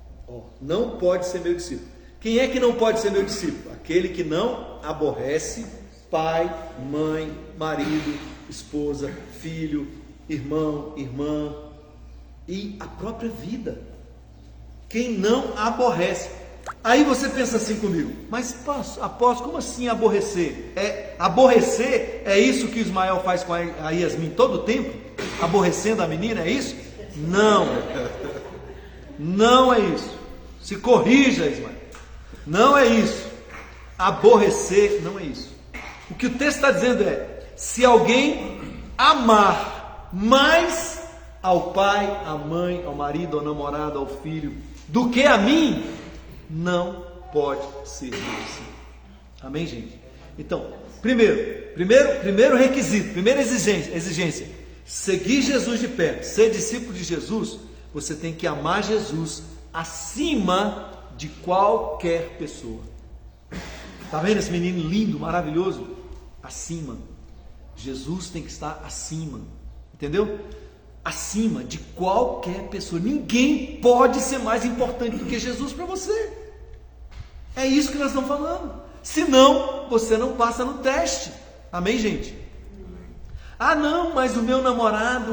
Não pode ser meu discípulo. Quem é que não pode ser meu discípulo? Aquele que não aborrece pai, mãe, marido, esposa, filho, irmão, irmã e a própria vida. Quem não aborrece. Aí você pensa assim comigo: mas apóstolo, como assim aborrecer? Aborrecer é isso que Ismael faz com a Yasmin todo o tempo? Aborrecendo a menina, é isso? Não. Não é isso. Se corrija, Ismael. Não é isso. Aborrecer não é isso. O que o texto está dizendo é: se alguém amar mais ao pai, à mãe, ao marido, ao namorado, ao filho, do que a mim, não pode ser discípulo. Amém, gente? Então, primeiro requisito, primeira exigência, seguir Jesus de perto, ser discípulo de Jesus, você tem que amar Jesus acima de qualquer pessoa. Está vendo esse menino lindo, maravilhoso? Acima. Jesus tem que estar acima. Entendeu? Acima de qualquer pessoa. Ninguém pode ser mais importante do que Jesus para você. É isso que nós estamos falando. Senão, você não passa no teste. Amém, gente? Não, mas o meu namorado,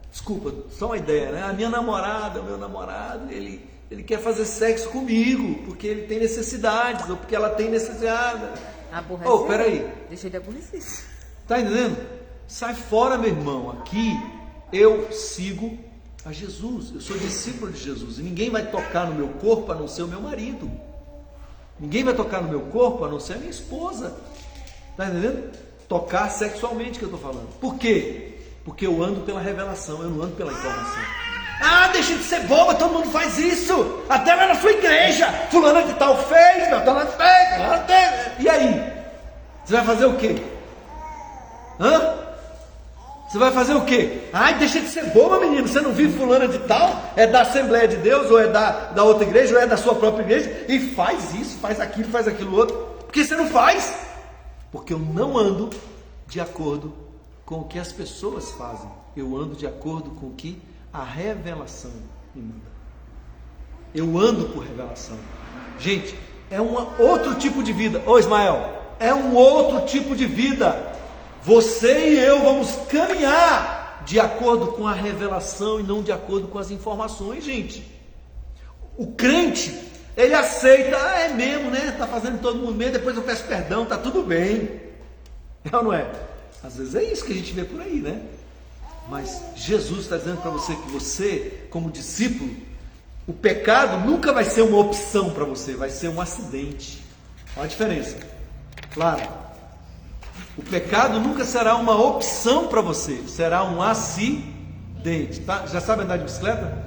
desculpa, só uma ideia, né? A minha namorada, o meu namorado, ele quer fazer sexo comigo, porque ele tem necessidades, ou porque ela tem necessidade. Aborrecer? Peraí. Deixa ele aborrecer. Tá entendendo? Sai fora, meu irmão. Aqui eu sigo a Jesus. Eu sou discípulo de Jesus. E ninguém vai tocar no meu corpo a não ser o meu marido. Ninguém vai tocar no meu corpo a não ser a minha esposa. Tá entendendo? tocar sexualmente que eu estou falando. Por quê? Porque eu ando pela revelação, eu não ando pela informação. Ah, deixa de ser boba, todo mundo faz isso. Até lá na sua igreja, fulano de tal fez, fulano fez. E aí? Você vai fazer o quê? Você vai fazer o quê? Ai, deixa de ser boba, menino. Você não viu fulano de tal? É da Assembleia de Deus, ou é da outra igreja, ou é da sua própria igreja, e faz isso, faz aquilo outro. Por que você não faz? Porque eu não ando de acordo com o que as pessoas fazem. Eu ando de acordo com o que a revelação me manda. Eu ando por revelação. Gente, é outro tipo de vida. Ô Ismael, é um outro tipo de vida. Você e eu vamos caminhar de acordo com a revelação e não de acordo com as informações, gente. O crente, ele aceita, é mesmo, né? Tá fazendo todo mundo mesmo, depois eu peço perdão, tá tudo bem. É ou não é? Às vezes é isso que a gente vê por aí, né? Mas Jesus está dizendo para você que você, como discípulo, o pecado nunca vai ser uma opção para você, vai ser um acidente. Olha a diferença. Claro. O pecado nunca será uma opção para você, será um acidente. Tá? Já sabe andar de bicicleta?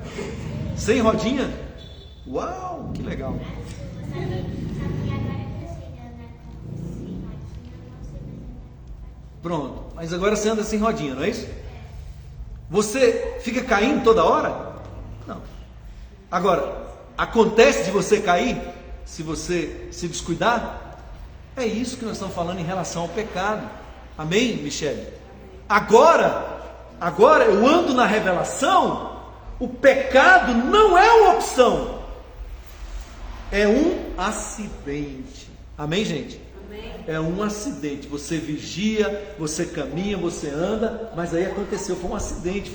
Sem rodinha? Uau, que legal. Pronto, mas agora você anda sem rodinha, não é isso? Você fica caindo toda hora? Não. Agora, acontece de você cair se você se descuidar? É isso que nós estamos falando em relação ao pecado. Amém, Michele? Agora eu ando na revelação. O pecado não é uma opção, é um acidente. Amém, gente? Amém. É um acidente. Você vigia, você caminha, você anda, mas aí aconteceu, foi um acidente,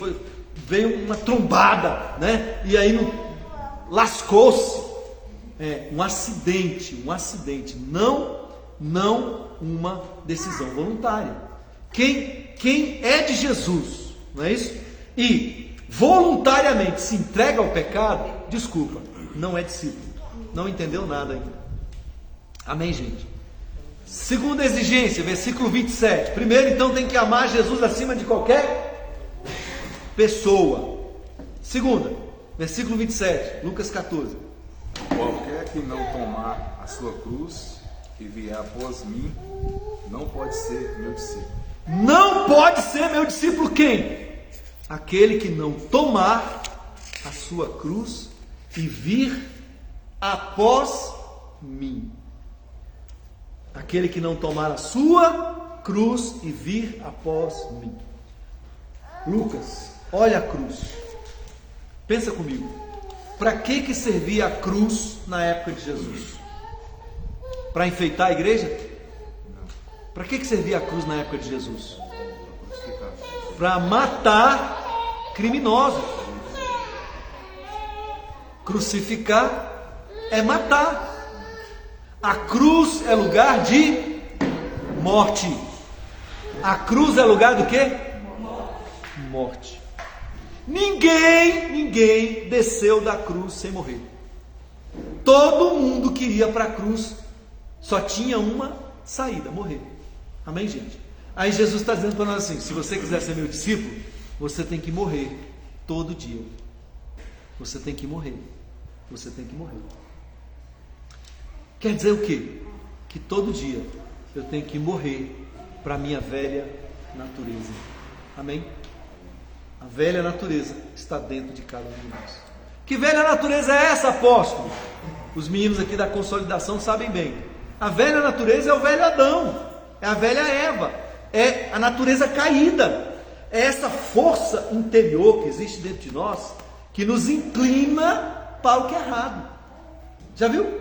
veio uma trombada, né? E aí lascou-se. É um acidente, não uma decisão voluntária. Quem é de Jesus, não é isso? E voluntariamente se entrega ao pecado, desculpa, não é discípulo, não entendeu nada ainda. Amém, gente? Segunda exigência, versículo 27. Primeiro, então, tem que amar Jesus acima de qualquer pessoa. Segunda, versículo 27, Lucas 14. Qualquer que não tomar a sua cruz e vier após mim, não pode ser meu discípulo. Não pode ser meu discípulo quem? Aquele que não tomar a sua cruz e vir após mim. Aquele que não tomar a sua cruz e vir após mim. Lucas, olha a cruz. Pensa comigo. Para que servia a cruz na época de Jesus? Para enfeitar a igreja? Para que servia a cruz na época de Jesus? Para matar criminosos. Crucificar é matar. A cruz é lugar de morte. A cruz é lugar do quê? Morte. Ninguém desceu da cruz sem morrer. Todo mundo que ia para a cruz só tinha uma saída, morrer. Amém, gente? Aí Jesus está dizendo para nós assim: se você quiser ser meu discípulo, você tem que morrer todo dia. Você tem que morrer. Você tem que morrer. Quer dizer o quê? Que todo dia eu tenho que morrer para a minha velha natureza. Amém? A velha natureza está dentro de cada um de nós. Que velha natureza é essa, apóstolo? Os meninos aqui da consolidação sabem bem. A velha natureza é o velho Adão, é a velha Eva, é a natureza caída, é essa força interior que existe dentro de nós, que nos inclina para o que é errado. Já viu?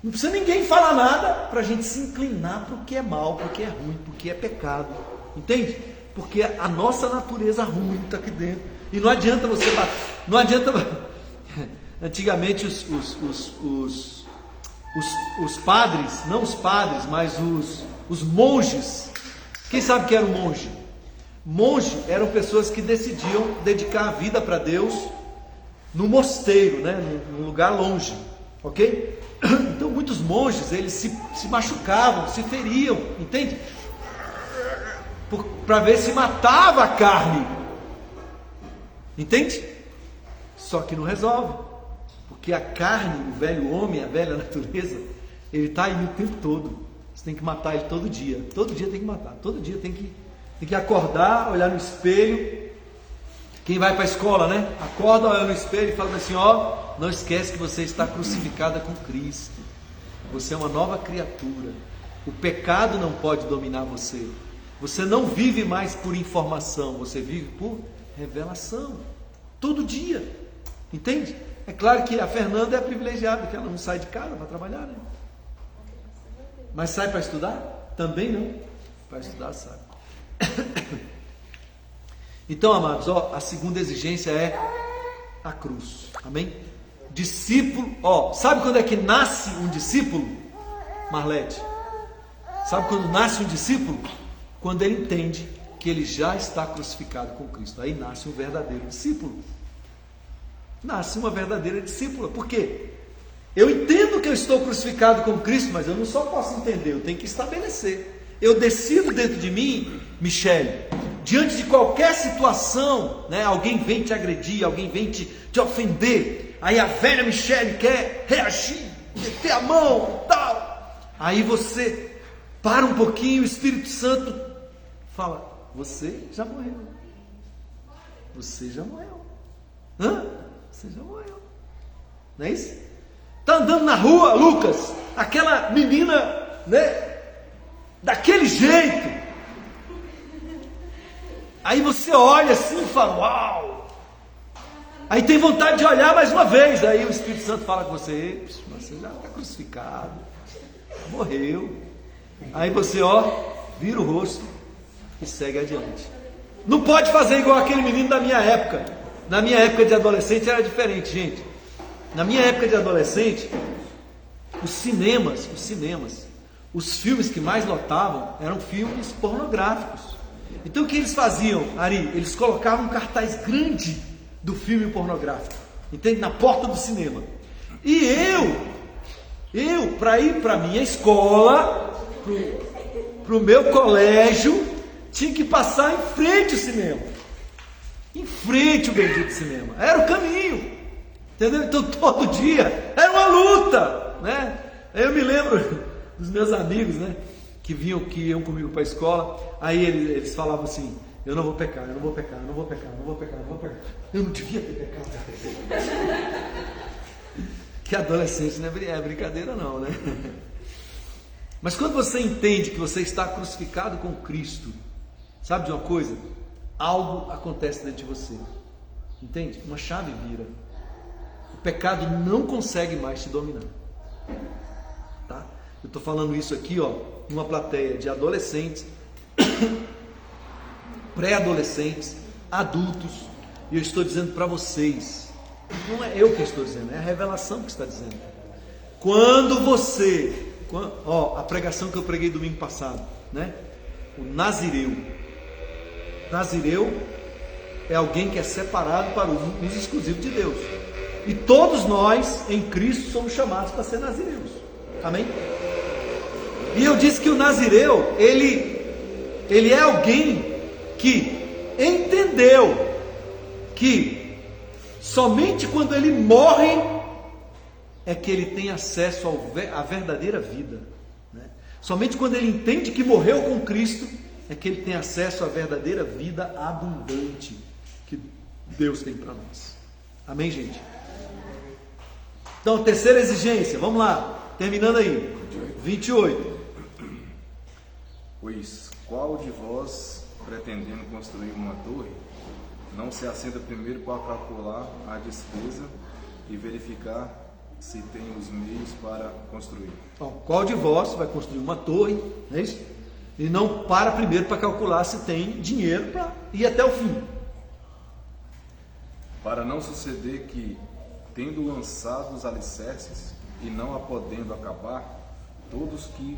Não precisa ninguém falar nada para a gente se inclinar para o que é mal, para o que é ruim, para o que é pecado. Entende? Porque a nossa natureza ruim está aqui dentro. E não adianta você bater. Não adianta. Antigamente os padres, não os padres, mas os monges. Quem sabe o que era um monge? Monge eram pessoas que decidiam dedicar a vida para Deus no mosteiro, né? Num lugar longe. Ok? Então muitos monges, eles se machucavam, se feriam, entende? para ver se matava a carne. Entende? Só que não resolve, porque a carne, o velho homem, a velha natureza, ele está aí o tempo todo. Você tem que matar ele todo dia tem que matar, todo dia tem que acordar, olhar no espelho. Quem vai para a escola, né? Acorda, olha no espelho e fala assim: ó, não esquece que você está crucificada com Cristo. Você é uma nova criatura. O pecado não pode dominar você. Você não vive mais por informação, você vive por revelação. Todo dia. Entende? É claro que a Fernanda é privilegiada, porque ela não sai de casa para trabalhar, né? Mas sai para estudar? Também não. Para estudar sai. Então, amados, ó, a segunda exigência é a cruz. Amém? Discípulo, ó, sabe quando é que nasce um discípulo, Marlete? Sabe quando nasce um discípulo? Quando ele entende que ele já está crucificado com Cristo. Aí nasce um verdadeiro discípulo. Nasce uma verdadeira discípula. Por quê? Eu entendo que eu estou crucificado com Cristo, mas eu não só posso entender, eu tenho que estabelecer. Eu decido dentro de mim, Michele, diante de qualquer situação, né, alguém vem te agredir, alguém vem te ofender, aí a velha Michele quer reagir, meter a mão e tal. Aí você para um pouquinho, o Espírito Santo fala: você já morreu. Você já morreu. Hã? Você já morreu. Não é isso? Está andando na rua, Lucas, aquela menina, né, daquele jeito. Aí você olha assim e fala: uau. Aí tem vontade de olhar mais uma vez. Aí o Espírito Santo fala com você: você já está crucificado, morreu. Aí você, ó, vira o rosto e segue adiante. Não pode fazer igual aquele menino da minha época. Na minha época de adolescente era diferente, gente. Na minha época de adolescente, os cinemas, os filmes que mais lotavam eram filmes pornográficos. Então o que eles faziam, Ari? Eles colocavam um cartaz grande do filme pornográfico, entende? Na porta do cinema. E eu para ir para minha escola, para o meu colégio, tinha que passar em frente ao cinema. Em frente ao bendito cinema. Era o caminho. Entendeu? Então todo dia era uma luta, né? Aí eu me lembro dos meus amigos, né, que iam comigo para a escola. Aí eles falavam assim: eu não vou pecar, eu não vou pecar, eu não vou pecar, eu não vou pecar, eu não vou pecar. Eu não devia ter pecado. Que adolescente não é brincadeira não, né? Mas quando você entende que você está crucificado com Cristo, sabe de uma coisa? Algo acontece dentro de você. Entende? Uma chave vira. O pecado não consegue mais te dominar. Tá? Eu estou falando isso aqui, ó, em uma plateia de adolescentes, pré-adolescentes, adultos, e eu estou dizendo para vocês, não é eu que estou dizendo, é a revelação que está dizendo. Ó, a pregação que eu preguei domingo passado, né? O Nazireu é alguém que é separado para o uso exclusivo de Deus. E todos nós, em Cristo, somos chamados para ser nazireus. Amém? E eu disse que o nazireu, ele é alguém que entendeu que somente quando ele morre é que ele tem acesso à verdadeira vida, né? Somente quando ele entende que morreu com Cristo é que ele tem acesso à verdadeira vida abundante que Deus tem para nós. Amém, gente? Então, terceira exigência, vamos lá, terminando aí, 28. Pois qual de vós, pretendendo construir uma torre, não se assenta primeiro para calcular a despesa e verificar se tem os meios para construir? Bom, qual de vós vai construir uma torre, não é isso? E não para primeiro para calcular se tem dinheiro para ir até o fim. Para não suceder que, tendo lançado os alicerces e não a podendo acabar, todos que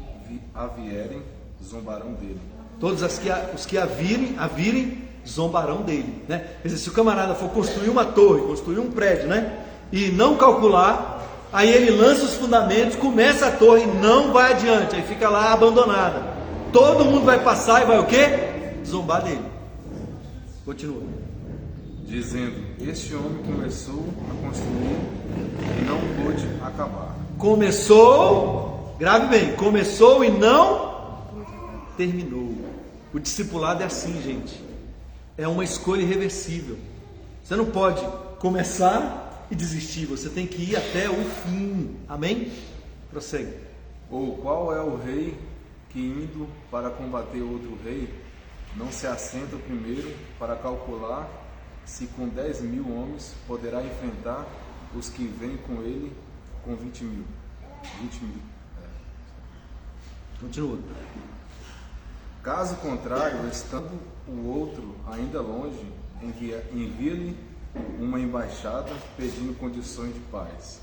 a vierem zombarão dele. Todos os que a virem zombarão dele, né? Quer dizer, se o camarada for construir uma torre, construir um prédio, né, e não calcular, aí ele lança os fundamentos, começa a torre e não vai adiante, aí fica lá abandonada. Todo mundo vai passar e vai o quê? zombar dele. Continua. Dizendo, este homem começou a construir e não pôde acabar. Começou, grave bem, começou e não terminou. O discipulado é assim, gente. É uma escolha irreversível. Você não pode começar e desistir, você tem que ir até o fim. Amém? Prossegue. Ou qual é o rei que, indo para combater outro rei, não se assenta primeiro para calcular se com 10.000 homens poderá enfrentar os que vêm com ele com 20.000? 20.000. Continua. Caso contrário, estando o outro ainda longe, envia-lhe uma embaixada pedindo condições de paz.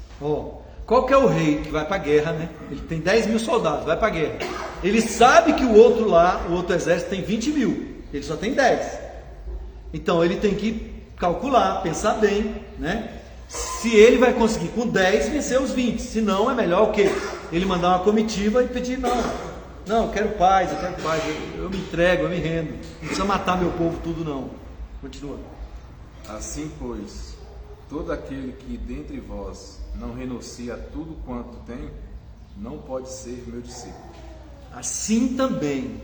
Qual que é o rei que vai para a guerra, né? Ele tem 10.000 soldados, vai para a guerra. Ele sabe que o outro lá, o outro exército tem 20.000, ele só tem 10. Então ele tem que calcular, pensar bem, né? Se ele vai conseguir com 10 vencer os 20, se não é melhor o quê? Ele mandar uma comitiva e pedir, não, eu quero paz, eu me entrego, eu me rendo, não precisa matar meu povo tudo não. Continua. Assim, pois, todo aquele que dentre vós não renuncia a tudo quanto tem, não pode ser meu discípulo. Assim também,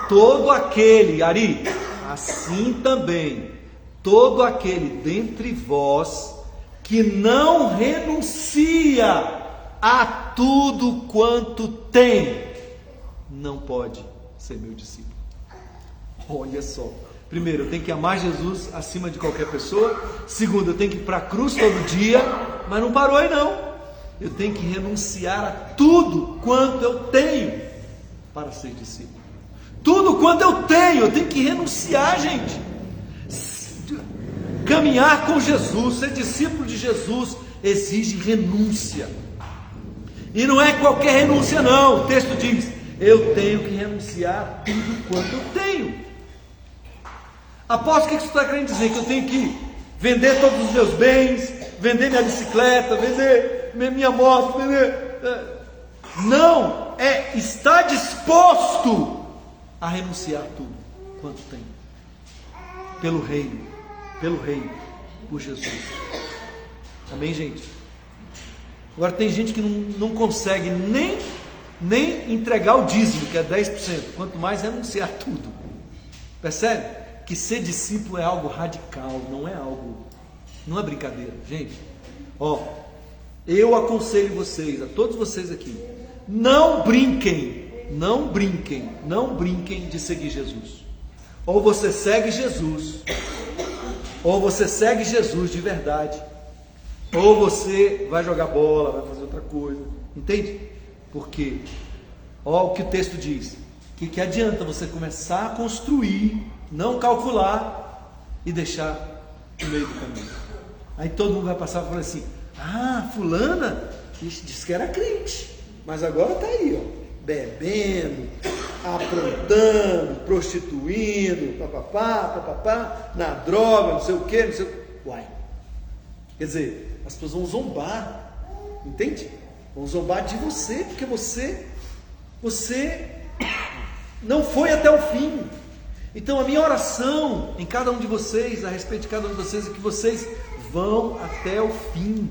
todo aquele, Ari, assim também, todo aquele dentre vós que não renuncia a tudo quanto tem, não pode ser meu discípulo. Olha só. Primeiro, eu tenho que amar Jesus acima de qualquer pessoa. Segundo, eu tenho que ir para a cruz todo dia. Mas não parou aí não. Eu tenho que renunciar a tudo quanto eu tenho para ser discípulo. Tudo quanto eu tenho que renunciar, gente. Caminhar com Jesus, ser discípulo de Jesus, exige renúncia. E não é qualquer renúncia não. O texto diz, eu tenho que renunciar a tudo quanto eu tenho. Apóstolo, o que você está querendo dizer? Que eu tenho que vender todos os meus bens, vender minha bicicleta, vender minha moto, Não, é estar disposto a renunciar tudo quanto tem. Pelo reino, por Jesus. Amém, gente? Agora tem gente que não consegue nem entregar o dízimo, que é 10%, quanto mais renunciar tudo. Percebe? Que ser discípulo é algo radical, não é brincadeira, gente. Eu aconselho vocês, a todos vocês aqui, não brinquem de seguir Jesus. Ou você segue Jesus de verdade, ou você vai jogar bola, vai fazer outra coisa, entende? Porque, o que o texto diz, que adianta você começar a construir, não calcular e deixar no meio do caminho. Aí todo mundo vai passar e falar assim, fulana disse que era crente, mas agora está aí, bebendo, aprontando, prostituindo, papapá, na droga, não sei o que, Uai. Quer dizer, as pessoas vão zombar, entende? Vão zombar de você, porque você não foi até o fim. Então a minha oração em cada um de vocês, a respeito de cada um de vocês, é que vocês vão até o fim,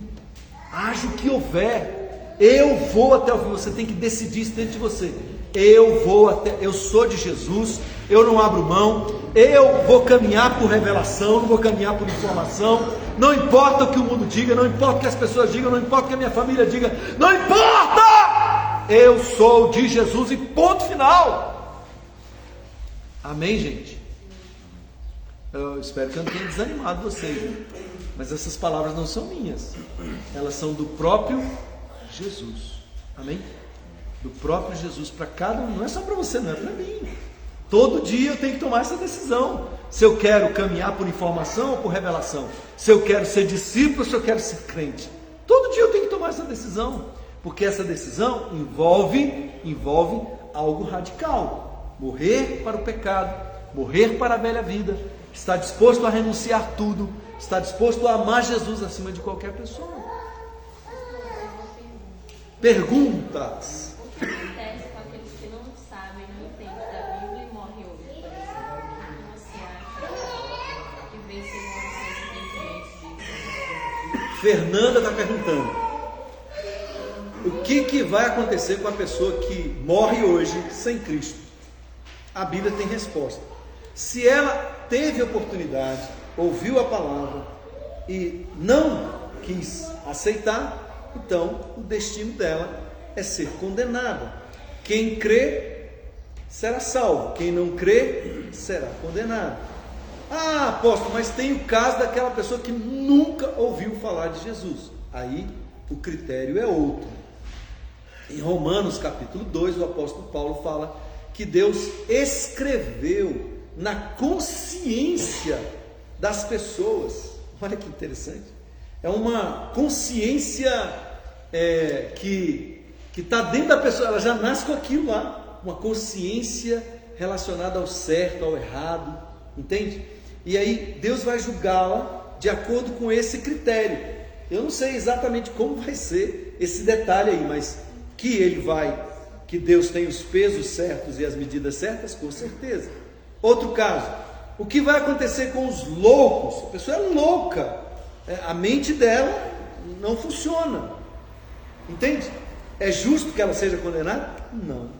haja o que houver, eu vou até o fim. Você tem que decidir isso dentro de você. Eu sou de Jesus, eu não abro mão, eu vou caminhar por revelação, não vou caminhar por informação, não importa o que o mundo diga, não importa o que as pessoas digam, não importa o que a minha família diga, não importa, eu sou de Jesus e ponto final. Amém, gente? Eu espero que eu não tenha desanimado vocês, né? Mas essas palavras não são minhas, elas são do próprio Jesus. Amém? Do próprio Jesus para cada um, não é só para você, não é para mim. Todo dia eu tenho que tomar essa decisão, se eu quero caminhar por informação ou por revelação, se eu quero ser discípulo ou se eu quero ser crente. Todo dia eu tenho que tomar essa decisão, porque essa decisão envolve algo radical. Morrer para o pecado, morrer para a velha vida, estar disposto a renunciar tudo, estar disposto a amar Jesus acima de qualquer pessoa. Perguntas. O que acontece com aqueles que não sabem, não entendem da Bíblia e morrem hoje, por exemplo? Fernanda está perguntando: o que vai acontecer com a pessoa que morre hoje sem Cristo? A Bíblia tem resposta. Se ela teve oportunidade, ouviu a palavra e não quis aceitar, então o destino dela é ser condenada. Quem crê será salvo, quem não crê será condenado. Ah, apóstolo, mas tem o caso daquela pessoa que nunca ouviu falar de Jesus. Aí o critério é outro. Em Romanos capítulo 2, o apóstolo Paulo fala que Deus escreveu na consciência das pessoas. Olha que interessante. É uma consciência que está dentro da pessoa, ela já nasce com aquilo lá. Uma consciência relacionada ao certo, ao errado, entende? E aí Deus vai julgá-la de acordo com esse critério. Eu não sei exatamente como vai ser esse detalhe aí, mas que Deus tem os pesos certos e as medidas certas, com certeza. Outro caso, o que vai acontecer com os loucos? A pessoa é louca, a mente dela não funciona, entende? É justo que ela seja condenada? Não.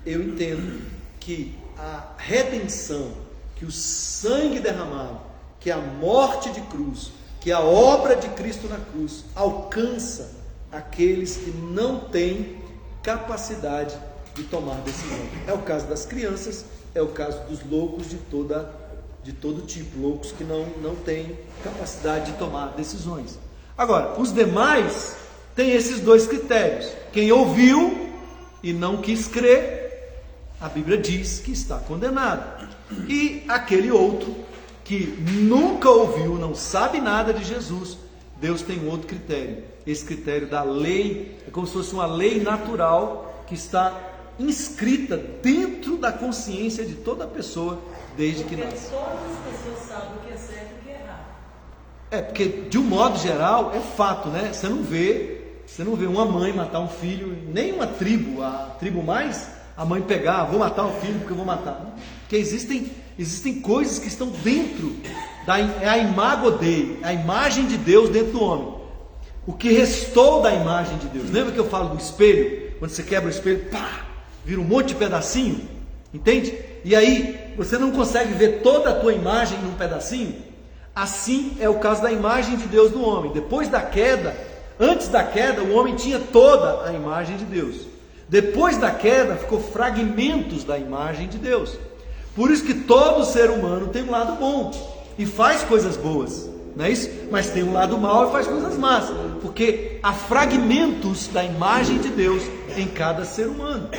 Eu entendo que a redenção, que o sangue derramado, que a morte de cruz, que a obra de Cristo na cruz alcança aqueles que não têm capacidade de tomar decisão. É o caso das crianças, é o caso dos loucos de todo tipo, loucos que não têm capacidade de tomar decisões. Agora, os demais têm esses dois critérios. Quem ouviu e não quis crer, a Bíblia diz que está condenado. E aquele outro que nunca ouviu, não sabe nada de Jesus, Deus tem um outro critério. Esse critério da lei é como se fosse uma lei natural que está inscrita dentro da consciência de toda pessoa desde que nasce. Todas as pessoas sabem o que é certo e o que é errado. Porque de um modo geral é fato, né? Você não vê uma mãe matar um filho, nem uma tribo, a tribo mais, a mãe pegar, vou matar o filho porque eu vou matar. Porque existem coisas que estão dentro a imago Dei, a imagem de Deus dentro do homem. O que restou da imagem de Deus. Lembra que eu falo do espelho? Quando você quebra o espelho, pá, vira um monte de pedacinho, entende? E aí você não consegue ver toda a tua imagem num pedacinho. Assim é o caso da imagem de Deus no homem. Depois da queda, antes da queda, o homem tinha toda a imagem de Deus. Depois da queda, ficou fragmentos da imagem de Deus. Por isso que todo ser humano tem um lado bom e faz coisas boas, não é isso? Mas tem um lado mau e faz coisas más, porque há fragmentos da imagem de Deus em cada ser humano.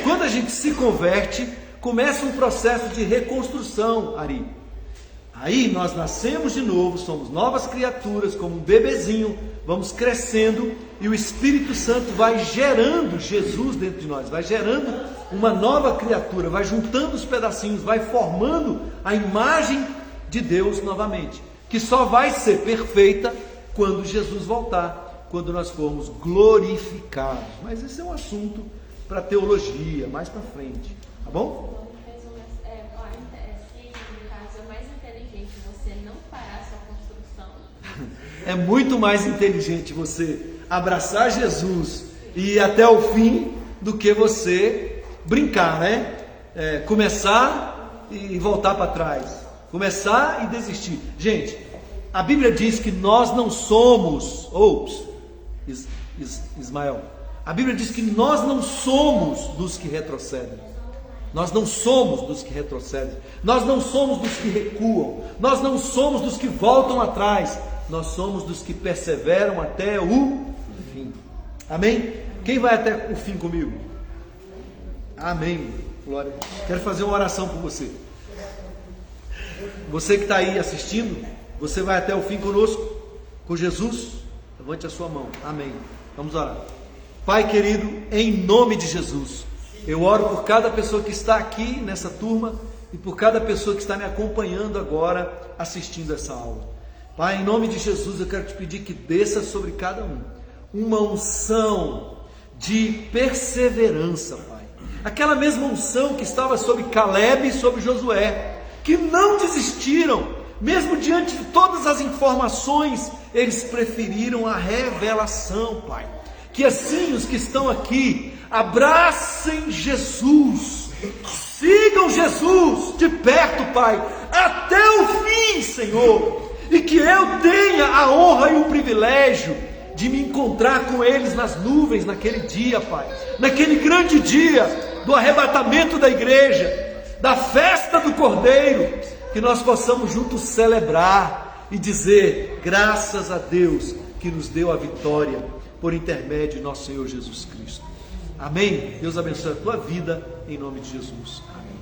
Quando a gente se converte, começa um processo de reconstrução, Ari. Aí nós nascemos de novo, somos novas criaturas, como um bebezinho, vamos crescendo e o Espírito Santo vai gerando Jesus dentro de nós, vai gerando uma nova criatura, vai juntando os pedacinhos, vai formando a imagem de Deus novamente, que só vai ser perfeita quando Jesus voltar, quando nós formos glorificados. Mas esse é um assunto para teologia, mais para frente, tá bom? É muito mais inteligente você abraçar Jesus e ir até o fim do que você brincar, né? Começar e voltar para trás, começar e desistir. Gente, a Bíblia diz que nós não somos, Ismael, a Bíblia diz que nós não somos dos que retrocedem. Nós não somos dos que retrocedem, nós não somos dos que recuam, nós não somos dos que voltam atrás, nós somos dos que perseveram até o fim. Amém? Quem vai até o fim comigo? Amém. Glória. Quero fazer uma oração por você. Você que está aí assistindo, você vai até o fim conosco, com Jesus? Levante a sua mão. Amém. Vamos orar. Pai querido, em nome de Jesus, eu oro por cada pessoa que está aqui nessa turma e por cada pessoa que está me acompanhando agora, assistindo essa aula. Pai, em nome de Jesus, eu quero te pedir que desça sobre cada um uma unção de perseverança, Pai. Aquela mesma unção que estava sobre Caleb e sobre Josué, que não desistiram, mesmo diante de todas as informações, eles preferiram a revelação, Pai. Que assim os que estão aqui abracem Jesus, sigam Jesus de perto, Pai, até o fim, Senhor, e que eu tenha a honra e o privilégio de me encontrar com eles nas nuvens naquele dia, Pai, naquele grande dia do arrebatamento da igreja, da festa do Cordeiro, que nós possamos juntos celebrar e dizer graças a Deus que nos deu a vitória por intermédio de nosso Senhor Jesus Cristo. Amém? Deus abençoe a tua vida em nome de Jesus. Amém.